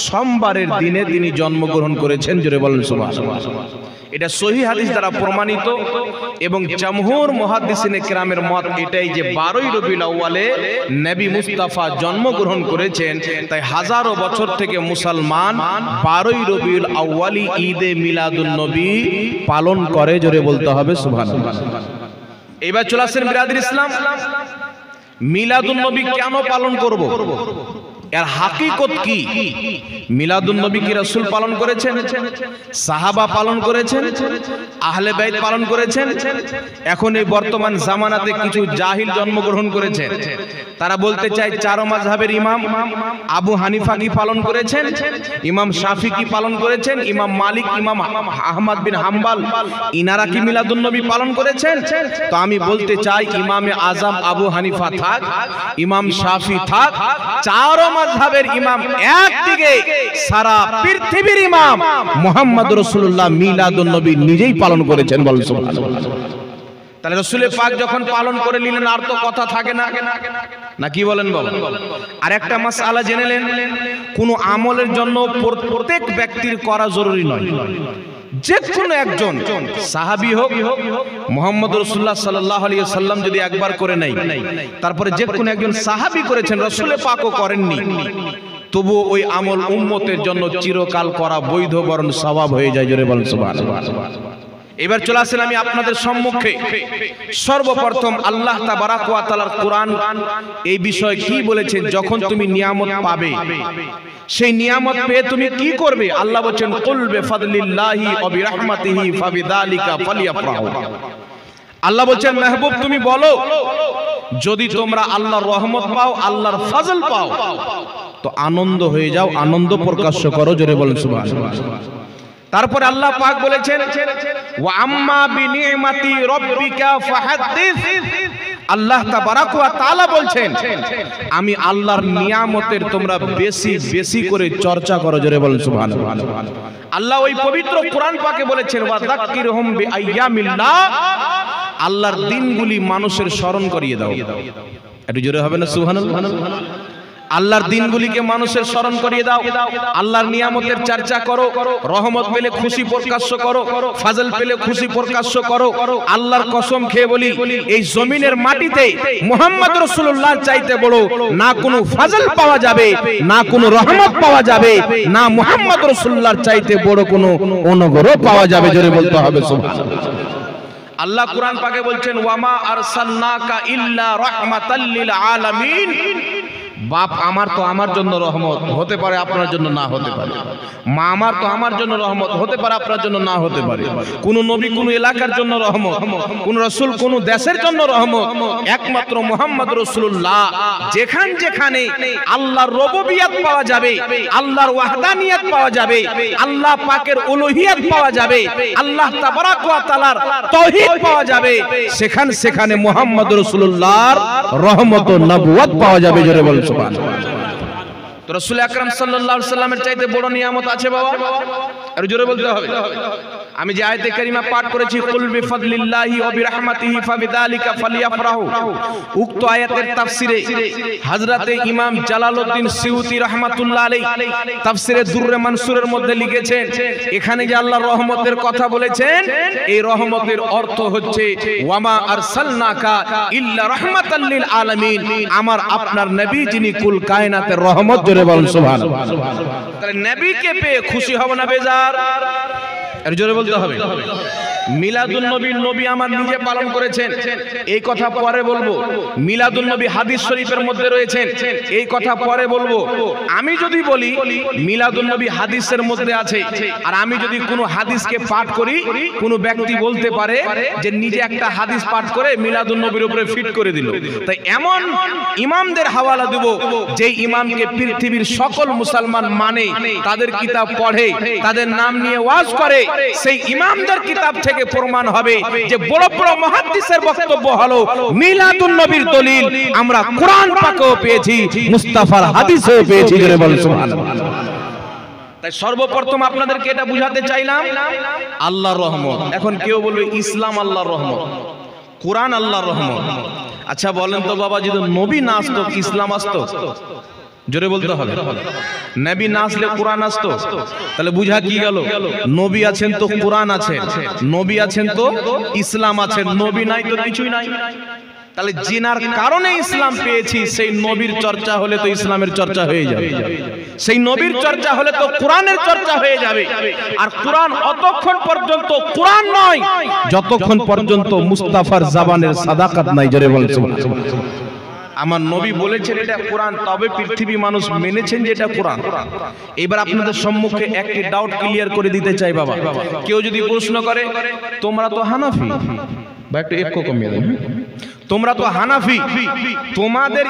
সোমবারের দিনে তিনি জন্মগ্রহণ করেছেন। জোরে বলেন সুবহানাল্লাহ। এটা সহিহ হাদিস দ্বারা প্রমাণিত এবং জমহুর মুহাদ্দিসিনে কেরামের মত এটাই যে 12ই রবিউল আউয়ালে নবী মুস্তাফা জন্মগ্রহণ করেছেন। তাই হাজারো বছর থেকে মুসলমান 12ই রবিউল আউয়ালি ঈদে মিলাদুন নবী পালন করে। জোরে বলতে হবে সুবহানাল্লাহ। এবার চলে আসেন বিরাদর ইসলাম, মিলাদুন নবী কেন পালন করব, এর হাকিকত কি? মিলাদুন নবী কি রাসূল পালন করেছেন, সাহাবা পালন করেছেন, আহলে বাইত পালন করেছেন? এখন এই বর্তমান জামানাতে কিছু জাহিল জন্মগ্রহণ করেছেন, তারা বলতে চায় চার মাযহাবের ইমাম আবু হানিফা কি পালন করেছেন, ইমাম শাফি কি পালন করেছেন, ইমাম মালিক, ইমাম আহমদ বিন হাম্বল ইনারা কি মিলাদুন নবী পালন করেছেন? তো আমি বলতে চাই ইমামে আজম আবু হানিফা থাক, ইমাম শাফি থাক, চার মাযহাবের ইমাম একদিকে, সারা পৃথিবীর ইমাম মুহাম্মদ রাসূলুল্লাহ মিলাদুন নবী নিজেই পালন করেছেন। বলেন সুবহানাল্লাহ। তাহলে রাসূলের পাক যখন পালন করে নিলেন আর তো কথা থাকে না, না কি বলেন বাবা? আর একটা মাসআলা জেনে নেন, কোন আমলের জন্য প্রত্যেক ব্যক্তির করা জরুরি নয়। যে কোনো একজন সাহাবী হোক, মুহাম্মদ রাসূলুল্লাহ সাল্লাল্লাহু আলাইহি ওয়াসাল্লাম যদি একবার করে নাই, তারপরে যে কোনো একজন সাহাবী করেছেন, রাসূলের পাকও করেননি, তবু ওই আমল উম্মতের জন্য চিরকাল করা বৈধ, বরং সওয়াব হয়ে যায়। জোরে বলেন সুবহানাল্লাহ। এবার চলে আসেন আমি আপনাদের সম্মুখে সর্বপ্রথম আল্লাহ তাবারাক ওয়া তাআলার কোরআন এই বিষয়ে কি বলেছেন। যখন তুমি নিয়ামত পাবে, সেই নিয়ামত পেয়ে তুমি কি করবে? আল্লাহ বলেন কুল বিফাদলিল্লাহি ওয়া বিরাহমাতিহি ফাবিযালিকা ফালইফরাহু। আল্লাহ বলেন মাহবুব তুমি বলো, যদি তোমরা আল্লাহর রহমত পাও, আল্লাহর ফজল পাও, তো আনন্দ হয়ে যাও, আনন্দ প্রকাশ করো। জোরে বলেন সুবহানাল্লাহ। তারপর আল্লাহ পাক বলেছেন ওয়া আম্মা বিনিমাতি রাব্বিকা ফাহাদ্দিস। আল্লাহ তাবারাক ওয়া তাআলা বলছেন আমি আল্লাহর নিয়ামতের তোমরা বেশি বেশি করে চর্চা করো। জোরে বলেন সুবহানাল্লাহ। আল্লাহ ওই পবিত্র কোরআন পাকে বলেছেন ওয়া যাক্কিরহুম বিআইয়ামিল্লাহ, আল্লাহর দিনগুলি মানুষের স্মরণ করিয়ে দাও। একটু জোরে হবে না সুবহানাল্লাহ? আল্লাহর দিনগুলিকে মানুষের স্মরণ করিয়ে দাও, আল্লাহর নিয়ামতের চর্চা করো, রহমত পেলে খুশি প্রকাশ করো, ফজল পেলে খুশি প্রকাশ করো। আল্লাহর কসম খেয়ে বলি, এই জমিনের মাটিতে মুহাম্মদ রাসূলুল্লাহর চাইতে বড় না কোনো ফজল পাওয়া যাবে, না কোনো রহমত পাওয়া যাবে, না মুহাম্মদ রাসূলুল্লাহর চাইতে বড় কোনো অনুগ্রহ পাওয়া যাবে। জোরে বলতে হবে সুবহানাল্লাহ। আল্লাহ কুরআন পাকে বলছেন ওয়ামা আরসালনাকা ইল্লা রাহমাতাল লিল আলামিন। বাপ আমার তো আমার জন্য রহমত হতে পারে, আপনার জন্য না হতে পারে। মা আমার তো আমার জন্য রহমত হতে পারে, আপনার জন্য না হতে পারে। কোন নবী কোন এলাকার জন্য রহমত, কোন রাসূল কোন দেশের জন্য রহমত, একমাত্র মুহাম্মদ রাসূলুল্লাহ। যেখানে আল্লাহর রুবুবিয়ত পাওয়া যাবে, আল্লাহর ওয়াহদানিয়ত পাওয়া যাবে, আল্লাহ পাকের উলুহিয়ত পাওয়া যাবে, আল্লাহ তাবারাক ওয়া তাআলার তাওহীদ পাওয়া যাবে, সেখানে মুহাম্মদ রাসূলুল্লাহর রহমত ও নবুয়ত পাওয়া যাবে। জোরে বলেন সুবহানাল্লাহ। তো রাসূল আকরাম সাল্লাল্লাহু আলাইহি সাল্লামের চাইতে বড় নিয়ামত আছে বাবা? আর জোরে বলতে হবে। আমি যে আয়াতে কারিমা পাঠ করেছি কুল বিফাদলিল্লাহি ওয়া বিরাহমাতিহি ফাবিযালিকা ফালইফরাহু, উক্ত আয়াতের তাফসিরে হযরতে ইমাম জালালউদ্দিন সিউতি রাহমাতুল্লাহ আলাইহি তাফসিরে দুররে মানসুরের মধ্যে লিখেছেন, এখানে যে আল্লাহর রহমতের কথা বলেছেন, এই রহমতের অর্থ হচ্ছে ওয়ামা আরসালনাকা ইল্লা রাহমাতাল লিল আলামিন, আমার আপনার নবী যিনি কুল কায়নাতের রহমত। জোরে বলেন সুবহানাল্লাহ। তাহলে নবীকে পেয়ে খুশি হব না বেজার? আর জোরে বলতে হবে। মিলাদুন নবী নবী আমার নিজে পালন করেছেন, এই কথা পরে বলবো। মিলাদুন নবী হাদিস শরীফের মধ্যে রয়েছেন, এই কথা পরে বলবো। আমি যদি বলি মিলাদুন নবী হাদিসের মধ্যে আছে, আর আমি যদি কোনো হাদিসকে পাঠ করি, কোনো ব্যক্তি বলতে পারে যে নিজে একটা হাদিস পাঠ করে মিলাদুন নবীর উপরে ফিট করে দিল। তাই এমন ইমামদের হাওয়ালা দেব যে ইমামকে পৃথিবীর সকল মুসলমান মানে, তাদের কিতাব পড়ে, তাদের নাম নিয়ে ওয়াজ করে, সেই ইমামদের কিতাব থেকে প্রমাণ হবে যে বড় বড় মুহাদ্দিসের বক্তব্য হলো মিলাদুন নবীর দলিল আমরা কোরআন পাকেও পেয়েছি, মুস্তাফার হাদিসেও পেয়েছি। জোরে বলেন সুবহানাল্লাহ। তাই সর্বপ্রথম আপনাদেরকে এটা বুঝাতে চাইলাম আল্লাহর রহমত। এখন কেউ বলবে ইসলাম আল্লাহর রহমত, কোরআন আল্লাহর রহমত। আচ্ছা বলেন তো বাবা, যদি নবী না আসতো ইসলাম আসতো? জোরে বলতে হবে। নবী না আসলে কোরআন আসতো? তাহলে বুঝা কি গেল? নবী আছেন তো কোরআন আছে, নবী আছেন তো ইসলাম আছে, নবী নাই তো কিছুই নাই। তাহলে জিনার কারণে ইসলাম পেয়েছি, সেই নবীর চর্চা হলে তো ইসলামের চর্চা হয়ে যাবে, সেই নবীর চর্চা হলে তো কোরআনের চর্চা হয়ে যাবে। আর কোরআন অতক্ষণ পর্যন্ত কোরআন নয় যতক্ষণ পর্যন্ত মুস্তাফার জবানের সাদাকাত নাই। জোরে বলেন সুবহানাল্লাহ। আমার নবী বলেছেন এটা কোরআন, তবে পৃথিবী মানুষ মেনেছেন যে এটা কোরআন। এবার আপনাদের সম্মুখে একটি ডাউট ক্লিয়ার করে দিতে চাই বাবা। কেউ যদি প্রশ্ন করে তোমরা তো হানাফি, বা একটু একটু কমিয়ে দেন, তোমরা তো হানাফি, তোমাদের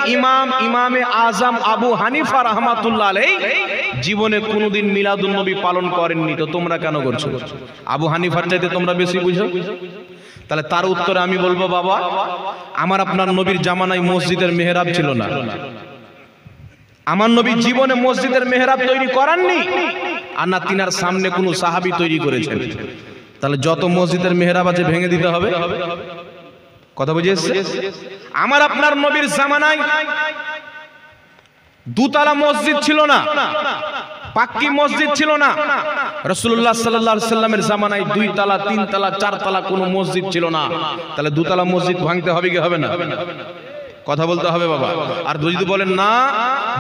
ইমামে আজম আবু হানিফা রাহমাতুল্লাহ আলাইহি জীবনে কোনোদিন মিলাদুন নবী পালন করেননি, তো তোমরা কেন করছো? আবু হানিফার চাইতে তোমরা বেশি বুঝো? তাহলে তার উত্তরে আমি বলবো বাবা, আমার আপনার নবীর জামানায় মসজিদের মেহরাব ছিল না, আমার নবী জীবনে মসজিদের মেহরাব তৈরি করাননি, আর না তিনার সামনে কোনো সাহাবী তৈরি করেছেন। তাহলে যত মসজিদের মেহরাব আছে ভেঙে দিতে হবে। কথা বুঝে এসছে? আমার আপনার নবীর জামানায় দুতলা মসজিদ ছিল না, পাক্কি মসজিদ ছিল না। রাসূলুল্লাহ সাল্লাল্লাহু আলাইহি সাল্লামের জামানায় 2 তলা 3 তলা 4 তলা কোনো মসজিদ ছিল না। তাহলে দুতলা মসজিদ ভাঙতে হবে কি হবে না? কথা বলতে হবে বাবা। আর যদি বলেন না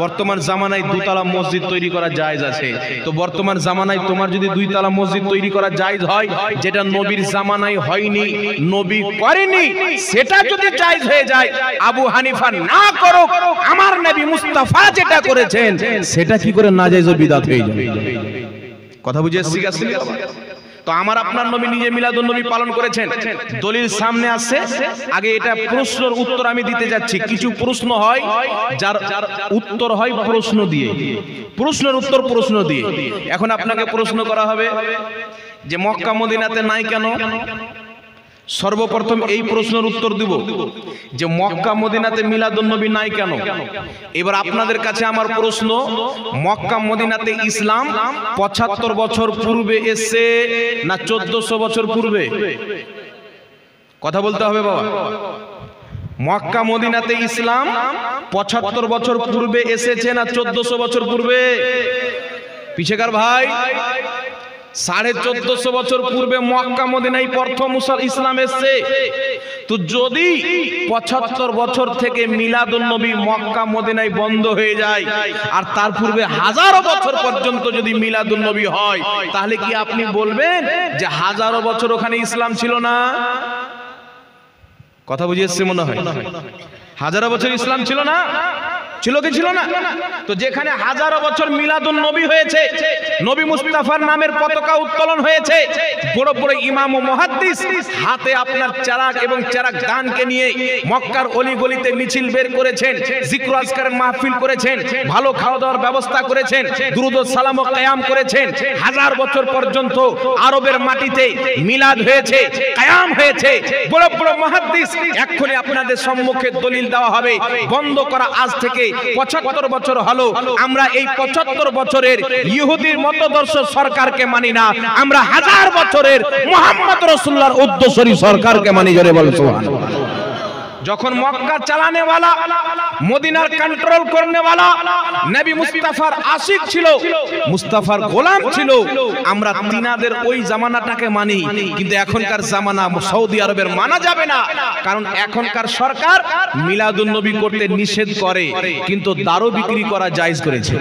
বর্তমান জামানায় 2 তলা মসজিদ তৈরি করা জায়েজ আছে, তো বর্তমান জামানায় তোমার যদি 2 তলা মসজিদ তৈরি করা জায়েজ হয়, যেটা নবীর জামানায় হয়নি, নবী করেনি, সেটা যদি জায়েজ হয়ে যায়, আবু হানিফা না করো, আমার নবী মুস্তাফা যেটা করেছেন সেটা কি করে নাজায়েজ ও বিদআত হয়ে যাবে? কথা বুঝে এসেছি আসলে বাবা? তো আমার আপনার নবী নিজে মিলাদুন নবী পালন করেছেন, দলিল সামনে আসছে। আগে এটা প্রশ্নের উত্তর আমি দিতে যাচ্ছি। কিছু প্রশ্ন হয় যার উত্তর হয় প্রশ্ন দিয়ে, প্রশ্নের উত্তর প্রশ্ন দিয়ে। এখন আপনাকে প্রশ্ন করা হবে যে মক্কা মদিনাতে নাই কেন? সর্বপ্রথম এই প্রশ্নের উত্তর দিব যে মক্কা মদিনাতে মিলাদুন নবী নাই কেন। এবার আপনাদের কাছে আমার প্রশ্ন, মক্কা মদিনাতে ইসলাম 75 বছর পূর্বে এসে না 1400 বছর পূর্বে? কথা বলতে হবে বাবা। মক্কা মদিনাতে ইসলাম 75 বছর পূর্বে এসেছে না 1400 বছর পূর্বে? পিছেকার ভাই, 1450 বছর পূর্বে মক্কা মদিনায় প্রথম ইসলাম এসেছে। তো যদি 75 বছর থেকে মিলাদুন নবী মক্কা মদিনায় বন্ধ হয়ে যায়, আর তার পূর্বে হাজারো বছর পর্যন্ত যদি মিলাদুন নবী হয়, তাহলে কি আপনি বলবেন যে হাজারো বছর ওখানে ইসলাম ছিল না? কথা বুঝে এসছে মনে হয়? হাজারো বছর ইসলাম ছিল না? ছিল কি ছিল না? তো যেখানে হাজারো বছর মিলাদুন নবী হয়েছে, নবী মুস্তাফার নামের পতাকা উত্তোলন হয়েছে, বড় বড় ইমাম ও মুহাদ্দিস হাতে আপনার চারাক এবং চারাক দানকে নিয়ে মক্কার অলি গলিতে মিছিল বের করেছেন, জিক্র আজকারের মাহফিল করেছেন, ভালো খাওয়া দাওয়ার ব্যবস্থা করেছেন, দুরুদ ও সালাম ও কিয়াম করেছেন। হাজার বছর পর্যন্ত আরবের মাটিতে মিলাদ হয়েছে, কিয়াম হয়েছে। বড় বড় মুহাদ্দিস এক্ষুনি আপনাদের সম্মুখে দলিল দেওয়া হবে, বন্ধ করা আজ থেকে 75 বছর হলো। আমরা এই 75 বছরের ইহুদির মতদর্শ সরকারকে মানি না, আমরা হাজার বছরের মুহাম্মদ রাসূলুল্লাহর উদ্দেশ্যী সরকারকে মানি। জোরে বলেন সুবহানাল্লাহ। যখন মক্কা চালানে ওয়ালা, মদিনার কন্ট্রোল করনে ওয়ালা নবী মুস্তাফার আশিক ছিল, মুস্তাফার গোলাম ছিল, আমরা তিনাদের ওই জামানাটাকে মানি। কিন্তু এখনকার জামানা সৌদি আরবের মানা যাবে না, কারণ এখনকার সরকার মিলাদুন নবী করতে নিষেধ করে, কিন্তু দারু বিক্রি করা জায়েজ করেছে।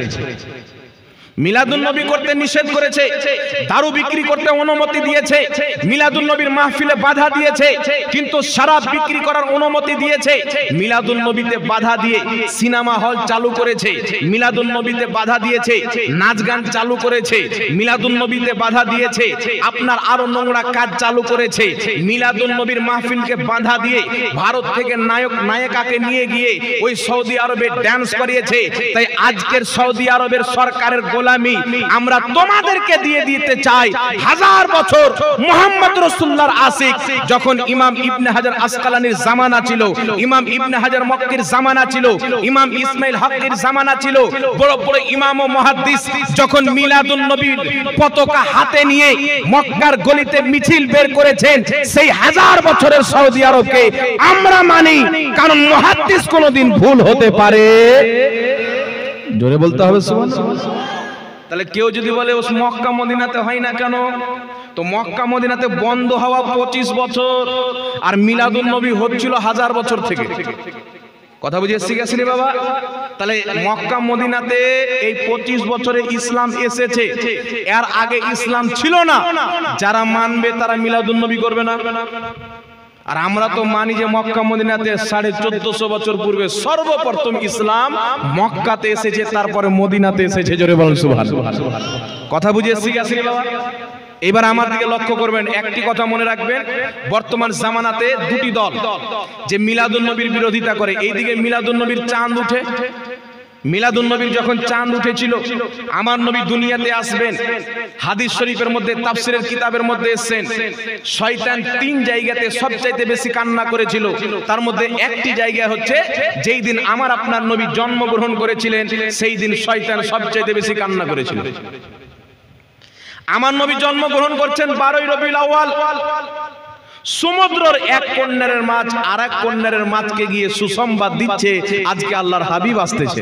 মিলাদুন নবী করতে নিষেধ করেছে, দারু বিক্রি করতে অনুমতি দিয়েছে, মিলাদুন নবীর মাহফিলে বাধা দিয়েছে, কিন্তু শরাব বিক্রি করার অনুমতি দিয়েছে। মিলাদুন নবীতে বাধা দিয়ে সিনেমা হল চালু করেছে, মিলাদুন নবীতে বাধা দিয়েছে, নাচ গান চালু করেছে, মিলাদুন নবীতে বাধা দিয়েছে, আপনার আরো নোংরা কাজ চালু করেছে। মিলাদুন নবীর মাহফিলকে বাধা দিয়ে ভারত থেকে নায়ক নায়িকাকে নিয়ে গিয়ে ওই সৌদি আরবে ডান্স করিয়েছে। তাই আজকের সৌদি আরবের সরকারের গোলামি আমরা তোমাদেরকে দিয়ে দিতে চাই। হাজার বছর মুহাম্মদ রাসূলুল্লাহর আশিক যখন ইমাম ইবনে হাজার আসকালানির জামানা ছিল, ইমাম ইবনে হাজার মক্কির জামানা ছিল, ইমাম ইসমাইল হকের জামানা ছিল, বড় বড় ইমাম ও মুহাদ্দিস যখন মিলাদুন নবীর পতাকা হাতে নিয়ে মক্কার গলিতে মিছিল বের করেছেন, সেই হাজার বছরের সৌদি আরবকে আমরা মানি, কারণ মুহাদ্দিস কোনদিন ভুল হতে পারে। জোরে বলতে হবে সুবহানাল্লাহ। তাহলে কেউ যদি বলে ওই মক্কা মদিনাতে হয় না কেন, তো মক্কা মদিনাতে বন্ধ হওয়া 25 বছর, আর মিলাদুন নবী হচ্ছিল 1000 বছর থেকে। কথা বুঝে শিখেছিলি বাবা? তাহলে মক্কা মদিনাতে এই 25 বছরে ইসলাম এসেছে, এর আগে ইসলাম ছিল না। যারা মানবে তারা মিলাদুন নবী করবে না। আর আমরা তো মানি যে মক্কা মদিনাতে 1450 বছর পূর্বে সর্বপ্রথম ইসলাম মক্কাতে এসেছে, তারপরে মদিনাতে এসেছে। জোরে বলুন সুবহানাল্লাহ। কথা বুঝে শিখেছিলি বাবা? এবার আমার দিকে লক্ষ্য করবেন, একটি কথা মনে রাখবেন, বর্তমান জামানাতে দুটি দল যে মিলাদুন নবীর বিরোধিতা করে। এইদিকে মিলাদুন নবীর চাঁদ উঠে, মিলাদুন নবীর যখন চাঁদ উঠেছিল, আমার নবী দুনিয়াতে আসবেন, হাদিস শরীফের মধ্যে তাফসীরের কিতাবের মধ্যে এসেছেন, শয়তান 3 জায়গাতে সবচাইতে বেশি কান্না করেছিল। তার মধ্যে একটি জায়গা হচ্ছে যেই দিন আমার আপনার নবী জন্মগ্রহণ করেছিলেন, সেই দিন শয়তান সবচাইতে বেশি কান্না করেছিল। আমার নবী জন্মগ্রহণ করছেন 12ই রবিউল আউয়াল। সমুদ্রের এক কন্যারের মাছ আর এক কন্যারের মাছকে গিয়ে সুসংবাদ দিচ্ছে আজকে আল্লাহর হাবিব আসতেছে।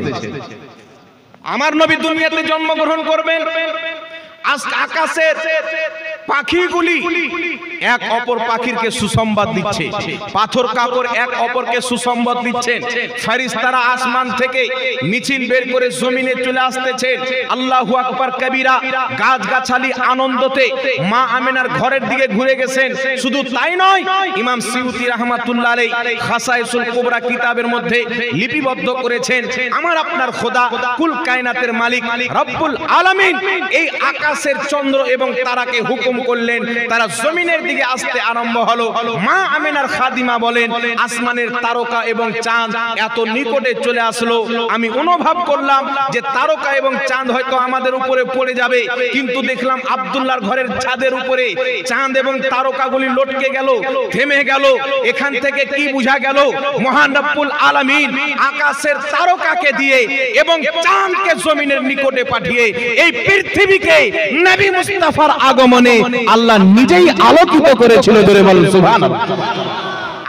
আমার নবী দুনিয়াতে জন্মগ্রহণ করবেন, আকাশের পাখিগুলি এক অপর পাখিরকে সুসংবাদ দিচ্ছে, পাথর কাপড় এক অপরকে সুসংবাদ দিচ্ছেন, ফেরেশতারা আসমান থেকে মিছিল বের করে জমিনে চলে আসতেছেন। আল্লাহু আকবার কবীরা। গাছগাছালি আনন্দতে মা আমিনার ঘরের দিকে ঘুরে গেছেন। শুধু তাই নয়, ইমাম সিউতি রাহমাতুল্লাহ আলাইহি খাসায়েসুল কুবরা কিতাবের মধ্যে লিপিবদ্ধ করেছেন, আমার আপনার খোদা কুল কায়নাতের মালিক রব্বুল আলামিন এই আকাশের চন্দ্র এবং তারাকে হুকুম করলেন, তারা জমিনের দিকে আসতে আরম্ভ হলো। মা আমিনার খাদিমা বলেন, আসমানের তারকা এবং চাঁদ এত নিকটে চলে আসলো, আমি অনুভব করলাম যে তারকা এবং চাঁদ হয়তো আমাদের উপরে পড়ে যাবে, কিন্তু দেখলাম আব্দুল্লাহর ঘরের ছাদের উপরে চাঁদ এবং তারকাগুলি লটকে গেল, থেমে গেল। এখান থেকে কি বোঝা গেল? মহান রব্বুল আলামিন আকাশের তারকাকে দিয়ে এবং চাঁদকে জমিনের নিকটে পাঠিয়ে এই পৃথিবীকে নবী মুস্তাফার আগমনে আল্লাহ নিজেই আলোকিত করেছিল। জোরে বলুন সুবহানাল্লাহ।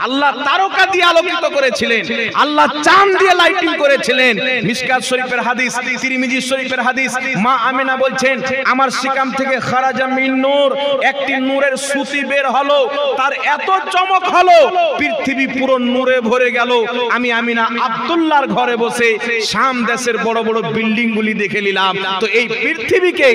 আল্লাহ তারকা দিয়ে আলোকিত করেছিলেন, আল্লাহ চাঁদ দিয়ে লাইটিং করেছিলেন। মিশকাত শরীফের হাদিস, তিরমিজি শরীফের হাদিস, মা আমিনা বলছেন, আমার সিকাম থেকে খারাজা মিন নূর, একটি নূরের সুতি বের হলো, তার এত চমক হলো পৃথিবী পুরো নূরে ভরে গেল। আমি আমিনা আব্দুল্লাহর ঘরে বসে শাম দেশের বড় বড় বিল্ডিং গুলি দেখে নিলাম। তো এই পৃথিবীকে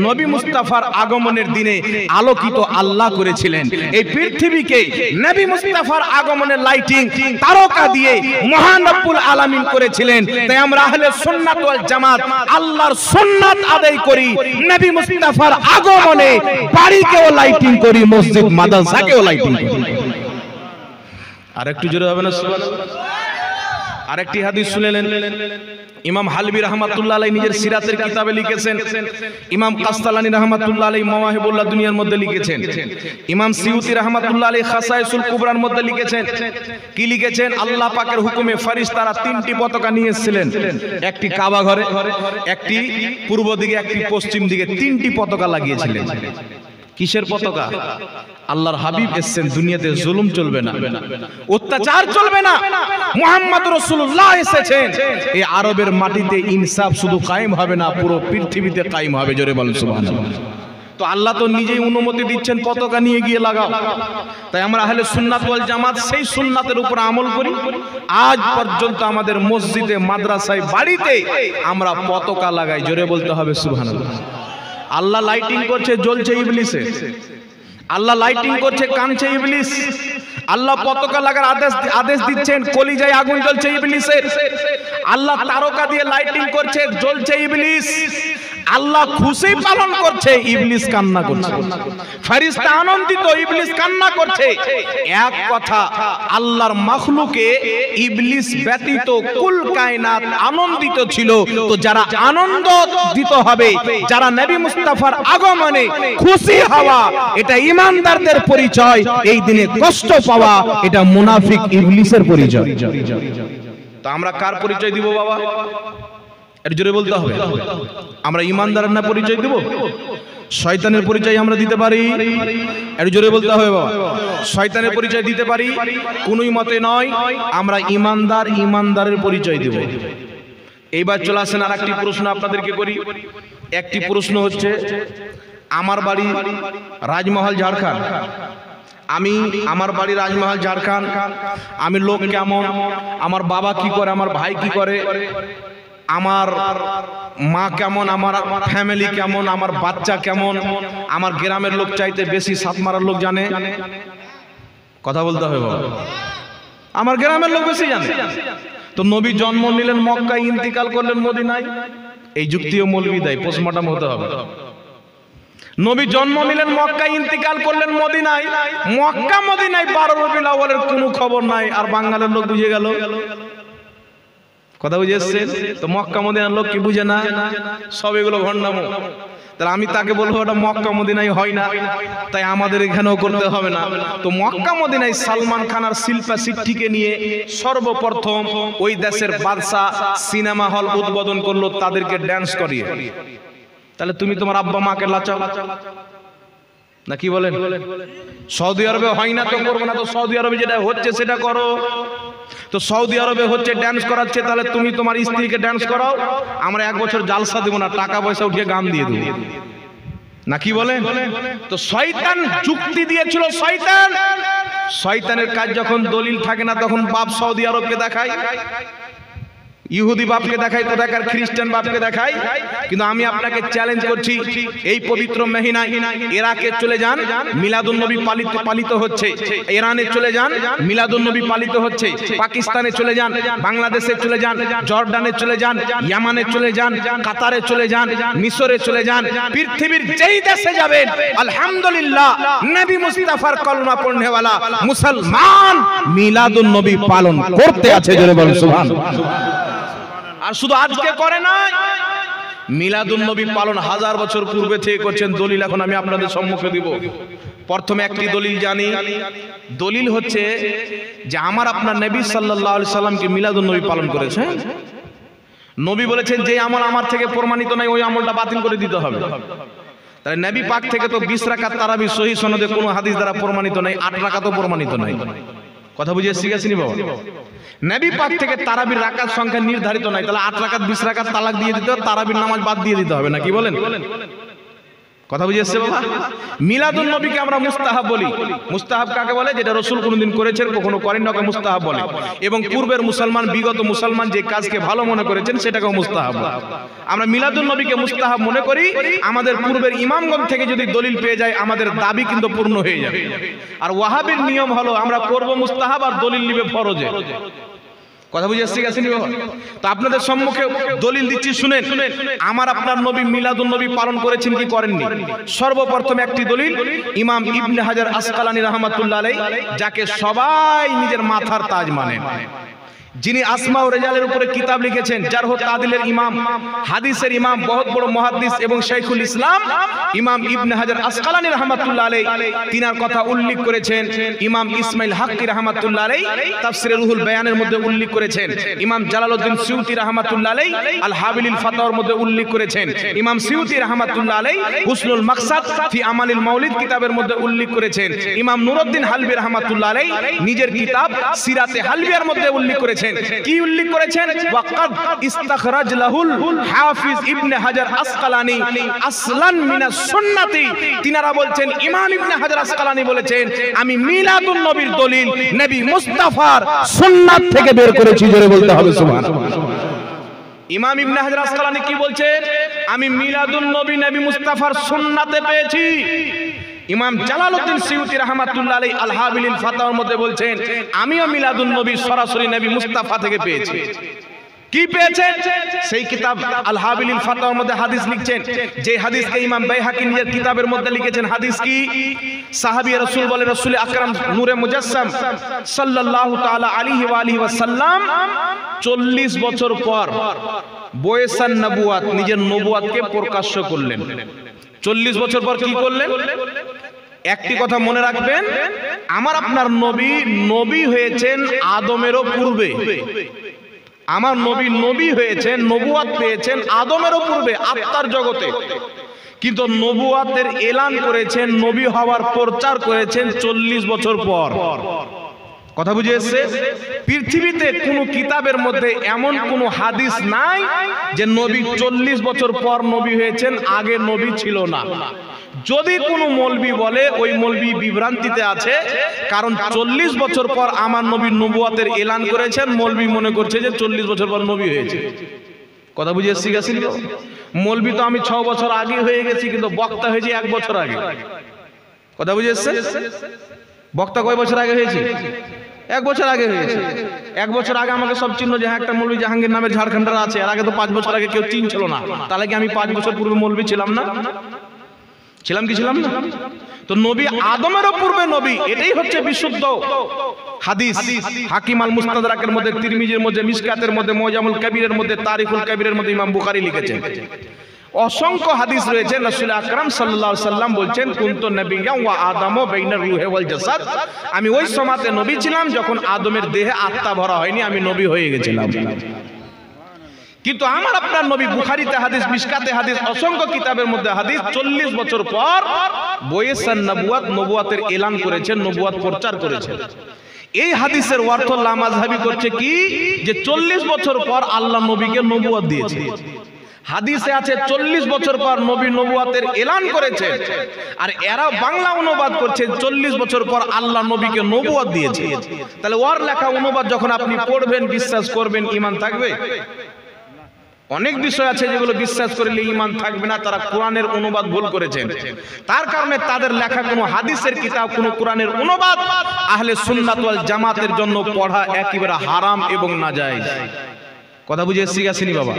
নবী মুস্তাফার আগমনের দিনে আলোকিত আল্লাহ করেছিলেন। এই পৃথিবীকে নবী মুস্তাফার আগমনের লাইটিং তারকা দিয়ে মহান রব্বুল আলামিন করেছিলেন। তাই আমরা আহলে সুন্নাত ওয়াল জামাত আল্লাহর সুন্নাত আদায় করি, নবী মুস্তাফার আগমনে বাড়িকেও লাইটিং করি, মসজিদ মাদ্রাসাকেও লাইটিং করি। আরেকটু জোরে হবে না সুবহানাল্লাহ? আরেকটি হাদিস শুনলেন, ইমাম হালবি রাহমাতুল্লাহ আলাইহি নিজের সিরাতের কিতাবে লিখেছেন, ইমাম কাসতালানী রাহমাতুল্লাহ আলাইহি মাওয়াহিবুল্লাহ দুনিয়ার মধ্যে লিখেছেন, ইমাম সিউতি রাহমাতুল্লাহ আলাইহি খাসায়েসুল কুবরার মধ্যে লিখেছেন। কি লিখেছেন? আল্লাহ পাকের হুকুমে ফেরেশতারা 3টি পতাকা নিয়ে এসেছিলেন, একটি কাবা ঘরে, একটি পূর্ব দিকে, একটি পশ্চিম দিকে, 3টি পতাকা লাগিয়েছিলেন। কিসের পতাকা? আল্লাহর হাবিব এসেছেন, দুনিয়াতে জুলুম চলবে না, অত্যাচার চলবে না, মুহাম্মদ রাসূলুল্লাহ এসেছেন, এই আরবের মাটিতে ইনসাফ শুধু কায়েম হবে না, পুরো পৃথিবীতে কায়েম হবে। জোরে বলুন সুবহানাল্লাহ। তো আল্লাহ তো নিজেই অনুমতি দিচ্ছেন পতাকা নিয়ে গিয়ে লাগাও। তাই আমরা আহলে সুন্নাত ওয়াল জামাত সেই সুন্নাতের উপর আমল করি। আজ পর্যন্ত আমাদের মসজিদে, মাদ্রাসায়, বাড়িতে আমরা পতাকা লাগাই। জোরে বলতে হবে সুবহানাল্লাহ। আল্লাহ লাইটিং করছে, জ্বলছে ইবলিসে, আল্লাহ লাইটিং করছে, কাঁদছে ইবলিস। আল্লাহ পতাকা লাগার আদেশ দিচ্ছেন, কলিজায় আগুন জ্বলছে ইবলিসের। আল্লাহ তারকা দিয়ে লাইটিং করছে, জ্বলছে ইবলিস। আল্লাহ খুশি পালন করছে, ইবলিস কান্না করছে। ফেরেশতা আনন্দিত, ইবলিস কান্না করছে। এক কথা, আল্লাহর মাখলুকে ইবলিস ব্যতীত কুল কায়নাত আনন্দিত ছিল। তো যারা আনন্দ দিত হবে, যারা নবী মুস্তাফার আগমনে খুশি হওয়া, এটা ঈমানদারদের পরিচয়। এই দিনে কষ্ট পাওয়া, এটা মুনাফিক ইবলিসের পরিচয়। তো আমরা কার পরিচয় দিব বাবা? এর জোরে বলতে হবে। আমরা ঈমানদারের না পরিচয় দেব? শয়তানের পরিচয় আমরা দিতে পারি? এর জোরে বলতে হবে বাবা। শয়তানের পরিচয় দিতে পারি? কোনই মতে নয়। আমরা ঈমানদার, ঈমানদারের পরিচয় দেব। এইবার চলে আসেন আর একটি প্রশ্ন আপনাদেরকে করি। একটি প্রশ্ন হচ্ছে, আমার বাড়ি রাজমহল ঝাড়খণ্ড, আমার বাড়ি রাজমহল ঝাড়খণ্ড, আমি লোক কেমন, আমার বাবা কি করে, আমার ভাই কি করে, আমার মা কেমন, আমার ফ্যামিলি কেমন, আমার বাচ্চা কেমন, আমার গ্রামের লোক চাইতে বেশি সাত মারার লোক জানে। কথা বলতে হবে বাবা, আমার গ্রামের লোক বেশি জানে। তো নবী জন্ম নিলেন মক্কায়, ইন্তিকাল করলেন মদিনায়, এই যুক্তিও মৌলবি দেয়, পোস্টমর্টম হতে হবে। নবী জন্ম নিলেন মক্কায়, ইন্তিকাল করলেন মদিনায়, মক্কা মদিনায় 12 রবিউল আউয়ালের কোনো খবর নাই, আর বাঙালির লোক বুঝে গেল। কথা বুঝে এসছেন তো? মক্কা মদিনার লোক কি বুঝে না? সব এগুলো ভণ্ডামো। তাহলে আমি তাকে বলবো ওটা মক্কা মদিনায় হয় না, তাই আমাদের এখানেও করতে হবে না। তো মক্কা মদিনায় সালমান খান আর শিল্পা শিট্টিকে নিয়ে সর্বপ্রথম ওই দেশের বাদশা সিনেমা হল উদ্বোধন করলো, তাদেরকে ড্যান্স করিয়ে। তাহলে তুমি তোমার আব্বা মাকে লাচাও না, কি বলেন? সৌদি আরবে হয় না তো করবো না, তো সৌদি আরবে যেটা হচ্ছে সেটা করো। তো সৌদি আরবে হচ্ছে ড্যান্স করাচ্ছে, তাহলে তুমি তোমার স্ত্রীকে ড্যান্স করাও। আমরা 1 বছর জালসা দেবো না, টাকা পয়সা উঠিয়ে গান দিয়ে দেবো না, কি বলেন? তো শয়তান যুক্তি দিয়েছিল, শয়তানের কাজ যখন দলিল থাকে না, তখন বাপ সৌদি আরবকে দেখায়, ইহুদি বাপকে দেখায়, কোথাকার খ্রিস্টান বাপকে দেখায়। কিন্তু আমি আপনাকে চ্যালেঞ্জ করছি, এই পবিত্র মহিনায় ইরাকে চলে যান, মিলাদুন নবী পালিত হচ্ছে। ইরানে চলে যান, মিলাদুন নবী পালিত হচ্ছে। পাকিস্তানে চলে যান, বাংলাদেশে চলে যান, জর্ডানে চলে যান, ইয়ামানে চলে যান, কাতারে চলে যান, মিশরে চলে যান, পৃথিবীর যেই দেশে যাবেন, আলহামদুলিল্লাহ নবী মুস্তাফার কলমা পড়নেওয়ালা মুসলমান মিলাদুন নবী পালন করতে আছে। জোরে বলুন সুবহানাল্লাহ। আর শুধু আজকে করে না, মিলাদুন নবী পালন 1000 বছর পূর্বে থেকে করছেন। দলিল এখন আমি আপনাদের সম্মুখে দিব। প্রথমে একটি দলিল জানি, দলিল হচ্ছে যে আমার আপনার নবী সাল্লাল্লাহু আলাইহি সাল্লামকে মিলাদুন নবী পালন করেছে। নবী বলেছেন যে আমল আমার থেকে প্রমাণিত নাই, ওই আমলটা বাতিল করে দিতে হবে। তাহলে নবী পাক থেকে তো 20 রাকাত তারাবি সহি সনদে কোনো হাদিস দ্বারা প্রমাণিত নাই, 8 রাকাতও প্রমাণিত নাই। কথা বুঝে শিখেছিনি বাবা? নবী পাক থেকে তারাবির রাকাত সংখ্যা নির্ধারিত নাই, তাহলে 8 রাকাত 20 রাকাত তালাক দিয়ে দিতে হবে, তারাবির নামাজ বাদ দিয়ে দিতে হবে না, কি বলেন? কথা বুঝে এসছে বাবা? মিলাদুন নবীকে আমরা মুস্তাহাব বলি। মুস্তাহাব কাকে বলে? যেটা রাসূল কোনোদিন করেছেন, কখনো করেন না, ওকে মুস্তাহাব বলে। এবং পূর্বের মুসলমান, বিগত মুসলমান যে কাজকে ভালো মনে করেছেন সেটাকেও মুস্তাহাব বলে। আমরা মিলাদুন নবীকে মুস্তাহাব মনে করি। আমাদের পূর্বের ইমামগণ থেকে যদি দলিল পেয়ে যায়, আমাদের দাবি কিন্তু পূর্ণ হয়ে যাবে। আর ওয়াহাবির নিয়ম হলো আমরা করব মুস্তাহাব আর দলিল নিবে ফরজে। কথা বুঝে আসছে গেছেন বাবা? তো আপনাদের সম্মুখে দলিল দিচ্ছি, শুনেন। আমার আপনার নবী মিলাদুন নবী পালন করেছেন কি করেননি? সর্বপ্রথম একটি দলিল ইমাম ইবনে হাজার আসকালানী রাহমাতুল্লাহ আলাইহি, যাকে সবাই নিজের মাথার তাজ মানেন, যিনি আসমা ও রিজালের উপরে কিতাব লিখেছেন, জারহ ও তাদিলের ইমাম, হাদিসের ইমাম, বহুত বড় মুহাদ্দিস এবং শাইখুল ইসলাম ইমাম ইবনে হাজার আসকালানী রাহমাতুল্লাহ আলাইহি, তিনার কথা উল্লেখ করেছেন। ইমাম ইসমাইল হাক্কি রাহমাতুল্লাহ আলাইহি তাফসীরে রুহুল বায়ানের মধ্যে উল্লেখ করেছেন। ইমাম জালালউদ্দিন সিউতি রাহমাতুল্লাহ আলাইহি আল হাবিলিল ফাতাওয়ার মধ্যে উল্লেখ করেছেন। ইমাম সিউতি রাহমাতুল্লাহ আলাইহি হুসনুল মাকসাদ ফি আমালিল মাউলিদ কিতাবের মধ্যে উল্লেখ করেছেন। ইমাম নুরউদ্দিন হালবি রাহমাতুল্লাহ আলাইহি নিজের কিতাব সিরাতে হালবিয়ার মধ্যে উল্লেখ করেছেন। কি উল্লেখ করেছেন? ওয়াকাদ ইস্তাখরাজ লাহুল হাফিজ ইবনে হাজার আসকালানী আসলান মিনাস সুন্নতি। তিনারা বলছেন, ইমাম ইবনে হাজার আসকালানী বলেছেন, আমি মিলাদুন নবীর দলিল নবী মুস্তাফার সুন্নাত থেকে বের করেছি। জোরে বলতে হবে সুবহানাল্লাহ। ইমাম ইবনে হাজার আসকালানী কি বলছেন? আমি মিলাদুন নবী নবী মুস্তাফার সুন্নাতে পেয়েছি। ইমাম জালালউদ্দিন সিউতি রাহমাতুল্লাহ আলাইহি আল হাবিলিল ফাতাওয়ার মধ্যে বলছেন, আমিও মিলাদুন নবী সরাসরি নবী মুস্তাফা থেকে পেয়েছি। কি পেয়েছেন? সেই কিতাব আল হাবিলিল ফাতাওয়ার মধ্যে হাদিস লিখছেন, যে হাদিসকে ইমাম বাইহাকি নিজের কিতাবের মধ্যে লিখেছেন। হাদিস কি? সাহাবী রাসূল বলে, রাসূল আকরাম নূরে মুজাসসাম সাল্লাল্লাহু তাআলা আলাইহি ওয়া আলিহি ওয়াসাল্লাম 40 বছর পর বয়সান নবুয়াত, নিজের নবুয়াতকে প্রকাশ্য করলেন। 40 বছর পর কি করলেন? একটি কথা মনে রাখবেন, আমার আপনার নবী নবী হয়েছেন আদমেরও পূর্বে। আমার নবী নবী হয়েছেন, নবুয়াত পেয়েছেন আদমেরও পূর্বে, আত্মার জগতে। কিন্তু নবুয়াতের এলান করেছেন, নবী হওয়ার প্রচার করেছেন 40 বছর পর। কথা বুঝে এসছে? পৃথিবীতে কোনো কিতাবের মধ্যে এমন কোনো হাদিস নাই যে নবী 40 বছর পর নবী হয়েছেন, আগে নবী ছিল না। যদি কোনো মৌলবি বলে, ওই মৌলবি বিভ্রান্তিতে আছে, কারণ 40 বছর পর আমার নবী নবুয়তের এলান করেছেন, মৌলবি মনে করছে যে 40 বছর পর নবী হয়েছে। কথা বুঝে এসছি গেছিল? মৌলবি তো আমি 6 বছর আগে হয়ে গেছি, কিন্তু বক্তা হয়েছে 1 বছর আগে। কথা বুঝে এসছে? বক্তা কয় বছর আগে হয়েছে? 1 বছর আগে হয়েছে। 1 বছর আগে আমাকে সব চিহ্ন যে হ্যাঁ একটা মৌলবি জাহাঙ্গীর নামের ঝাড়খণ্ডের আছে, এর আগে তো 5 বছর আগে কেউ চিনছিল না। তাহলে কি আমি 5 বছর পূর্বে মৌলবি ছিলাম না? ছিলাম কি ছিলাম না? তো নবী আদমেরও পূর্বে নবী, এটাই হচ্ছে বিশুদ্ধ হাদিস। হাকিম আল মুস্তাদরাকের মধ্যে, তিরমিজির মধ্যে, মিশকাতের মধ্যে, মুজামুল কবিরের মধ্যে, তারিখুল কবিরের মধ্যে ইমাম বুখারী লিখেছেন। অসংখ্য হাদিস রয়েছে। রাসূল আকরাম সাল্লাল্লাহু আলাইহি ওয়াসাল্লাম বলছেন, কুনতু নাবিয়্যা ওয়া আদামু বাইনা রূহি ওয়াল জাসাদ, আমি ওই সময়তে নবী ছিলাম যখন আদমের দেহে আত্মা ভরা হয়নি, আমি নবী হয়ে গেছিলাম। কিন্তু আমার আপনার নবী বুখারীতে হাদিস, মিশকাতে হাদিস, অসংখ্য কিতাবের মধ্যে হাদিস 40 বছর পর বয়সান নবুয়ত, নবুয়তের এলান করেছেন, নবুয়ত প্রচার করেছেন। এই হাদিসের অর্থ লামাযহাবী করছে কি, যে 40 বছর পর আল্লাহ নবীকে নবুয়ত দিয়েছে। হাদিসে আছে 40 বছর পর নবী নবুয়তের এলান করেছে, আর এরা বাংলা অনুবাদ করছে 40 বছর পর আল্লাহ নবীকে নবুয়ত দিয়েছে। তাহলে ওর লেখা অনুবাদ যখন আপনি পড়বেন, বিশ্বাস করবেন, ঈমান থাকবে? অনেক বিষয় আছে যেগুলো বিশ্বাস করলে ঈমান থাকবে না। তারা কোরআনের অনুবাদ ভুল করেছেন, তার কারণে তাদের লেখা কোনো হাদিসের কিতাব, কোনো কোরআনের অনুবাদ আহলে সুন্নাত ওয়াল জামাতের জন্য পড়া একেবারে হারাম এবং নাজায়েজ। কথা বুঝে এসছি গেছেনি বাবা?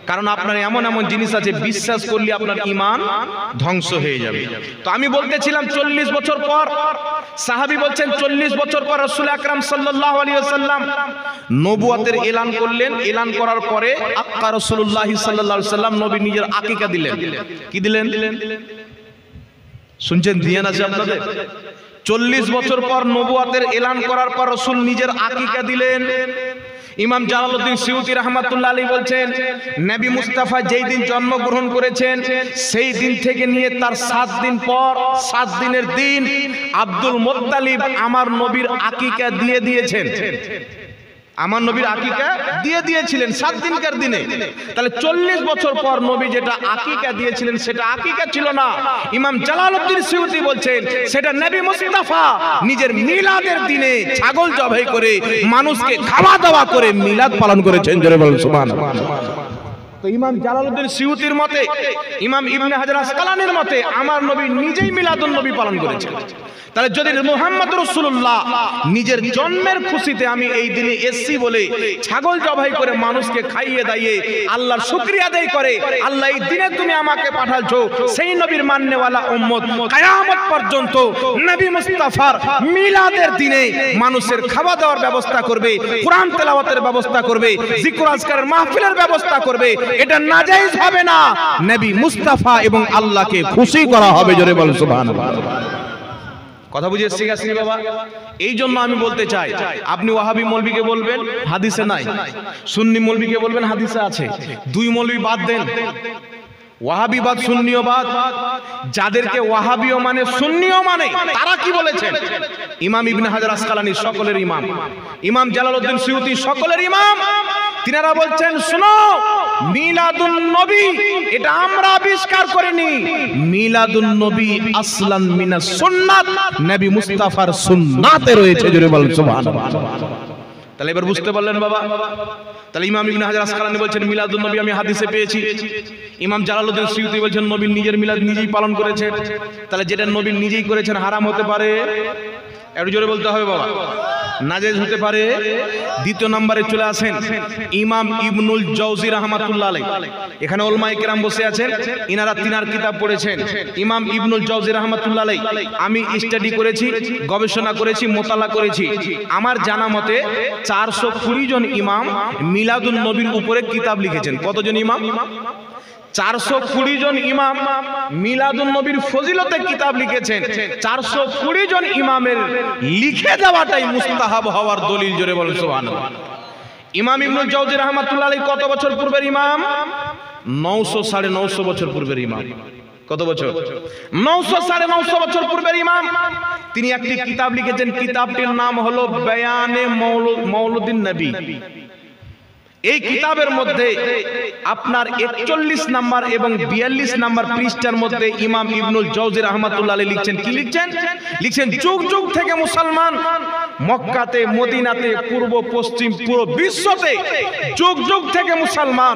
কারণ আপনার এমন এমন জিনিস আছে বিশ্বাস করলে আপনার ঈমান ধ্বংস হয়ে যাবে। তো আমি বলতেছিলাম 40 বছর পর, সাহাবী বলছেন 40 বছর পর রাসূল আকরাম সাল্লাল্লাহু আলাইহি ওয়াসাল্লাম নবুয়তের এলান করলেন। এলান করার পরে আক্কা রাসূলুল্লাহ সাল্লাল্লাহু আলাইহি ওয়াসাল্লাম নবী নিজের আকিকা দিলেন। কি দিলেন? শুনছেন? ধ্যান আছে আপনাদের? 40 বছর পর নবুয়তের এলান করার পর রাসূল নিজের আকিকা দিলেন। ইমাম জালালউদ্দিন সিউতি রাহমাতুল্লাহ আলাইহি বলছেন, নবী মুস্তাফা যেই দিন জন্মগ্রহণ করেছেন সেই দিন থেকে নিয়ে তার 7 দিন পর, 7 দিনের দিন আব্দুল মুত্তালিব আমার নবীর আকিকা দিয়ে দিয়েছেন। আমার নবীর আকিকা দিয়ে দিয়েছিলেন 7 দিনকার দিনে। তাহলে 40 বছর পর নবী যেটা আকিকা দিয়েছিলেন সেটা আকিকা ছিল না। ইমাম জালালউদ্দিন সিউতি বলছেন সেটা নবী মুস্তাফা নিজের মিলাদের দিনে ছাগল জবাই করে মানুষকে খাওয়া দাওয়া করে মিলাদ পালন করেছেন। জোরে বলুন সুবহানাল্লাহ। তো ইমাম জালালউদ্দিন সিউতির মতে, ইমাম ইবনে হাজার আসকালানির মতে আমার নবী নিজেই মিলাদুন নবী পালন করেছেন। তাহলে যদি মুহাম্মদ রাসূলুল্লাহ নিজের জন্মের খুশিতে আমি এই দিনে এসছি বলে ছাগল জবাই করে মানুষকে খাইয়ে দাইয়ে আল্লাহর শুকরিয়া আদায় করে, আল্লাহ এই দিনে তুমি আমাকে পাঠালছো, সেই নবীর মাননেওয়ালা উম্মত কিয়ামত পর্যন্ত নবী মুস্তাফার মিলাদের দিনে মানুষের খাওয়া দাওয়ার ব্যবস্থা করবে, কোরআন তেলাওয়াতের ব্যবস্থা করবে, জিকির আজকারের মাহফিলের ব্যবস্থা করবে, এটা নাজায়েজ হবে না। নবী মুস্তাফা এবং আল্লাহকে খুশি করা হবে। জোরে বলুন সুবহানাল্লাহ। কথা বুঝে এসছি গেছেন বাবা? এই জন্য আমি বলতে চাই, আপনি ওয়াহাবি মৌলবীকে বলবেন হাদিসে নাই, সুন্নি মৌলবীকে বলবেন হাদিসে আছে। দুই মৌলবী বাদ দেন, ওয়াহাবিবাদ সুন্নিয়বাদ। যাদেরকে ওয়াহাবিও মানে সুন্নিও মানে তারা কি বলেছেন? ইমাম ইবনে হাজার আসকালানী সকলের ইমাম, ইমাম জালালউদ্দিন সিউতি সকলের ইমাম। তিনারা বলছেন শুনো, মিলাদুন নবী এটা আমরা আবিষ্কার করিনি, মিলাদুন নবী আসলান মিনাস সুন্নাত, নবী মুস্তাফার সুন্নাতে রয়েছে। জোরে বলেন সুবহানাল্লাহ। তাহলে এবার বুঝতে পারলেন বাবা? তাহলে ইমাম ইবনে হাজার আসকালানী বলছেন মিলাদুন নবী আমি হাদিসে পেয়েছি, ইমাম জালালউদ্দিন সিউতি বলছেন নবী নিজের মিলাদ নিজেই পালন করেছেন। তাহলে যেটা নবী নিজেই করেছেন হারাম হতে পারে? একটু জোরে বলতে হবে বাবা। নাজায়েজ হতে পারে? দ্বিতীয় নম্বরে চলে আসেন ইমাম ইবনুল জাওজি রাহমাতুল্লাহ আলাইহি। এখানে উলামায়ে কেরাম বসে আছেন, ইনারা তিনার কিতাব পড়েছেন। ইমাম ইবনুল জাওজি রাহমাতুল্লাহ আলাইহি আমি স্টাডি করেছি, গবেষণা করেছি, মোতালা করেছি। আমার জানা মতে 420 জন ইমাম মিলাদুন নবীর উপরে কিতাব লিখেছেন। কতজন ইমাম? 420 জন ইমাম মিলাদুন নবীর ফজিলতে কিতাব লিখেছেন। 420 জন ইমামের লিখে দেওয়াটাই মুস্তাহাব হওয়ার দলিল। জোরে বলেন সুবহানাল্লাহ। ইমাম ইবনুল জাওজি রাহমাতুল্লাহ আলাইহি কত বছর পূর্বের ইমাম? 900 950 বছর পূর্বের ইমাম। কত বছর? 900 950 বছর পূর্বের ইমাম। তিনি একটি কিতাব লিখেছেন, কিতাবটির নাম হলো বয়ানে মৌলুদিন নবী। এই কিতাবের মধ্যে আপনার 41 নাম্বার এবং 42 নাম্বার পৃষ্ঠার মধ্যে ইমাম ইবনুল জাওজি রাহমাতুল্লাহ আলাইহি লিখছেন, কি লিখছেন? লিখছেন যুগ যুগ থেকে মুসলমান মক্কাতে, মদিনাতে, পূর্ব পশ্চিম পুরো বিশ্বতে যুগ যুগ থেকে মুসলমান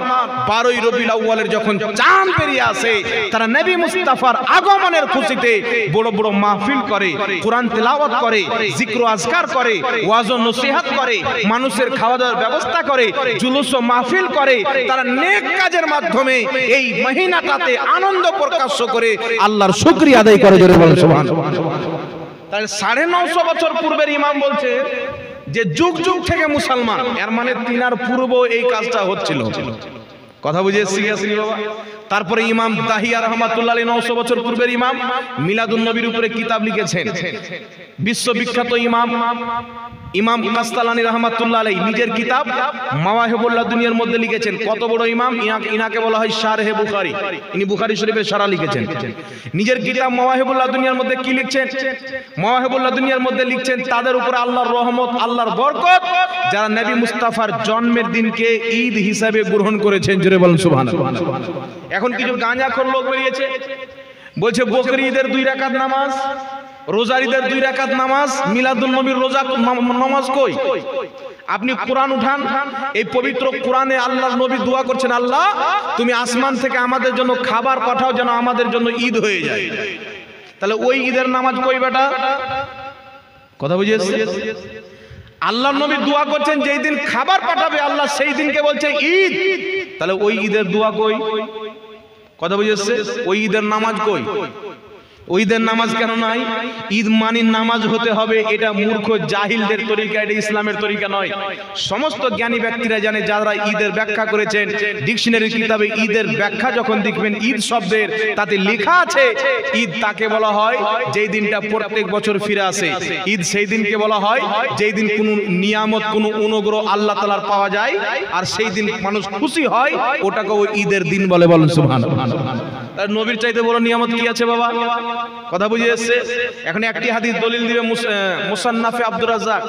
12ই রবিউল আউয়ালের যখন চাঁদ বেরিয়ে আসে, তারা নবী মুস্তাফার আগমনের খুশিতে বড় বড় মাহফিল করে, কোরআন তেলাওয়াত করে, জিক্র আজকার করে, ওয়াজ ও নসিহত করে, মানুষের খাওয়া দাওয়ার ব্যবস্থা করে, জুলুস ও মাহফিল করে। তারা নেক কাজের মাধ্যমে এই মহিনাটাতে আনন্দ প্রকাশ করে আল্লাহর শুকরিয়া আদায় করে। জোরে বলেন সুবহানাল্লাহ। তাহলে 950 বছর পূর্বের ইমাম বলছে যে যুগ যুগ থেকে মুসলমান, এর মানে তিনার পূর্ব এই কাজটা হচ্ছিল। কথা বুঝে এসেছি বাবা? তারপরে ইমাম দাহিয়া রাহমাতুল্লাহ আলাইহি 900 বছর পূর্বের ইমাম মিলাদুন নবীর উপরে কিতাব লিখেছেন। বিশ্ববিখ্যাত ইমাম কাস্তালানী রাহমাতুল্লাহ আলাইহি নিজের কিতাব মাওয়াহিবুল্লাহ দুনিয়ার মধ্যে লিখেছেন। কত বড় ইমাম! ইনাকে বলা হয় শারহে বুখারী। ইনি বুখারী শরীফের শারা লিখেছেন। নিজের কিতাব মাওয়াহিবুল্লাহ দুনিয়ার মধ্যে কি লিখছেন? মাওয়াহিবুল্লাহ দুনিয়ার মধ্যে লিখছেন তাদের উপরে আল্লাহর রহমত, আল্লাহর বরকত, যারা নবী মুস্তাফার জন্মের দিনকে ঈদ হিসাবে গ্রহণ করেছেন। জোরে বলেন সুবহানাল্লাহ। এখন কিছু গাঁজাখোর লোক বেরিয়েছে, বলছে বকরি ঈদের 2 রাকাত নামাজ, রোজার ঈদের 2 রাকাত নামাজ, মিলাদুন নবীর রোজা নামাজ কই? আপনি কোরআন উঠান, এই পবিত্র কোরআনে আল্লাহর নবী দোয়া করছেন, আল্লাহ তুমি আসমান থেকে আমাদের জন্য খাবার পাঠাও যেন আমাদের জন্য ঈদ হয়ে যায়। তাহলে ওই ঈদের নামাজ কই বেটা? কথা বুঝিয়েছে? আল্লাহর নবী দোয়া করছেন যেই দিন খাবার পাঠাবে আল্লাহ, সেই দিনকে বলছে ঈদ। তাহলে ওই ঈদের দোয়া কই? কথা বুঝেছে? ওই ঈদের নামাজ কই? ওই ঈদের নামাজ কেন নাই? ঈদ মানি নামাজ হতে হবে, এটা মূর্খ জাহিলদের তরিকা, এটা ইসলামের তরিকা নয়। সমস্ত জ্ঞানী ব্যক্তিরা জানে, যারা ঈদের ব্যাখ্যা করেছেন, ডিকশনারি কিতাবে ঈদের ব্যাখ্যা যখন দেখবেন ঈদ শব্দের তাতে লেখা আছে ঈদ তাকে বলা হয় যেই দিনটা প্রত্যেক বছর ফিরে আসে। ঈদ সেই দিনকে বলা হয় যেই দিন কোনো নিয়ামত, কোনো অনুগ্রহ আল্লাহ তাআলার পাওয়া যায়, আর সেই দিন মানুষ খুশি হয়, ওটাকে ওই ঈদের দিন বলে। বলেন সুবহানাল্লাহ। তার নবীর চাইতে বড় নিয়ামত কি আছে বাবা? কথা বুঝে এসছে? এখন একটি হাদিস দলিল দিবে মুসান্নাফে আব্দুর রাজ্জাক।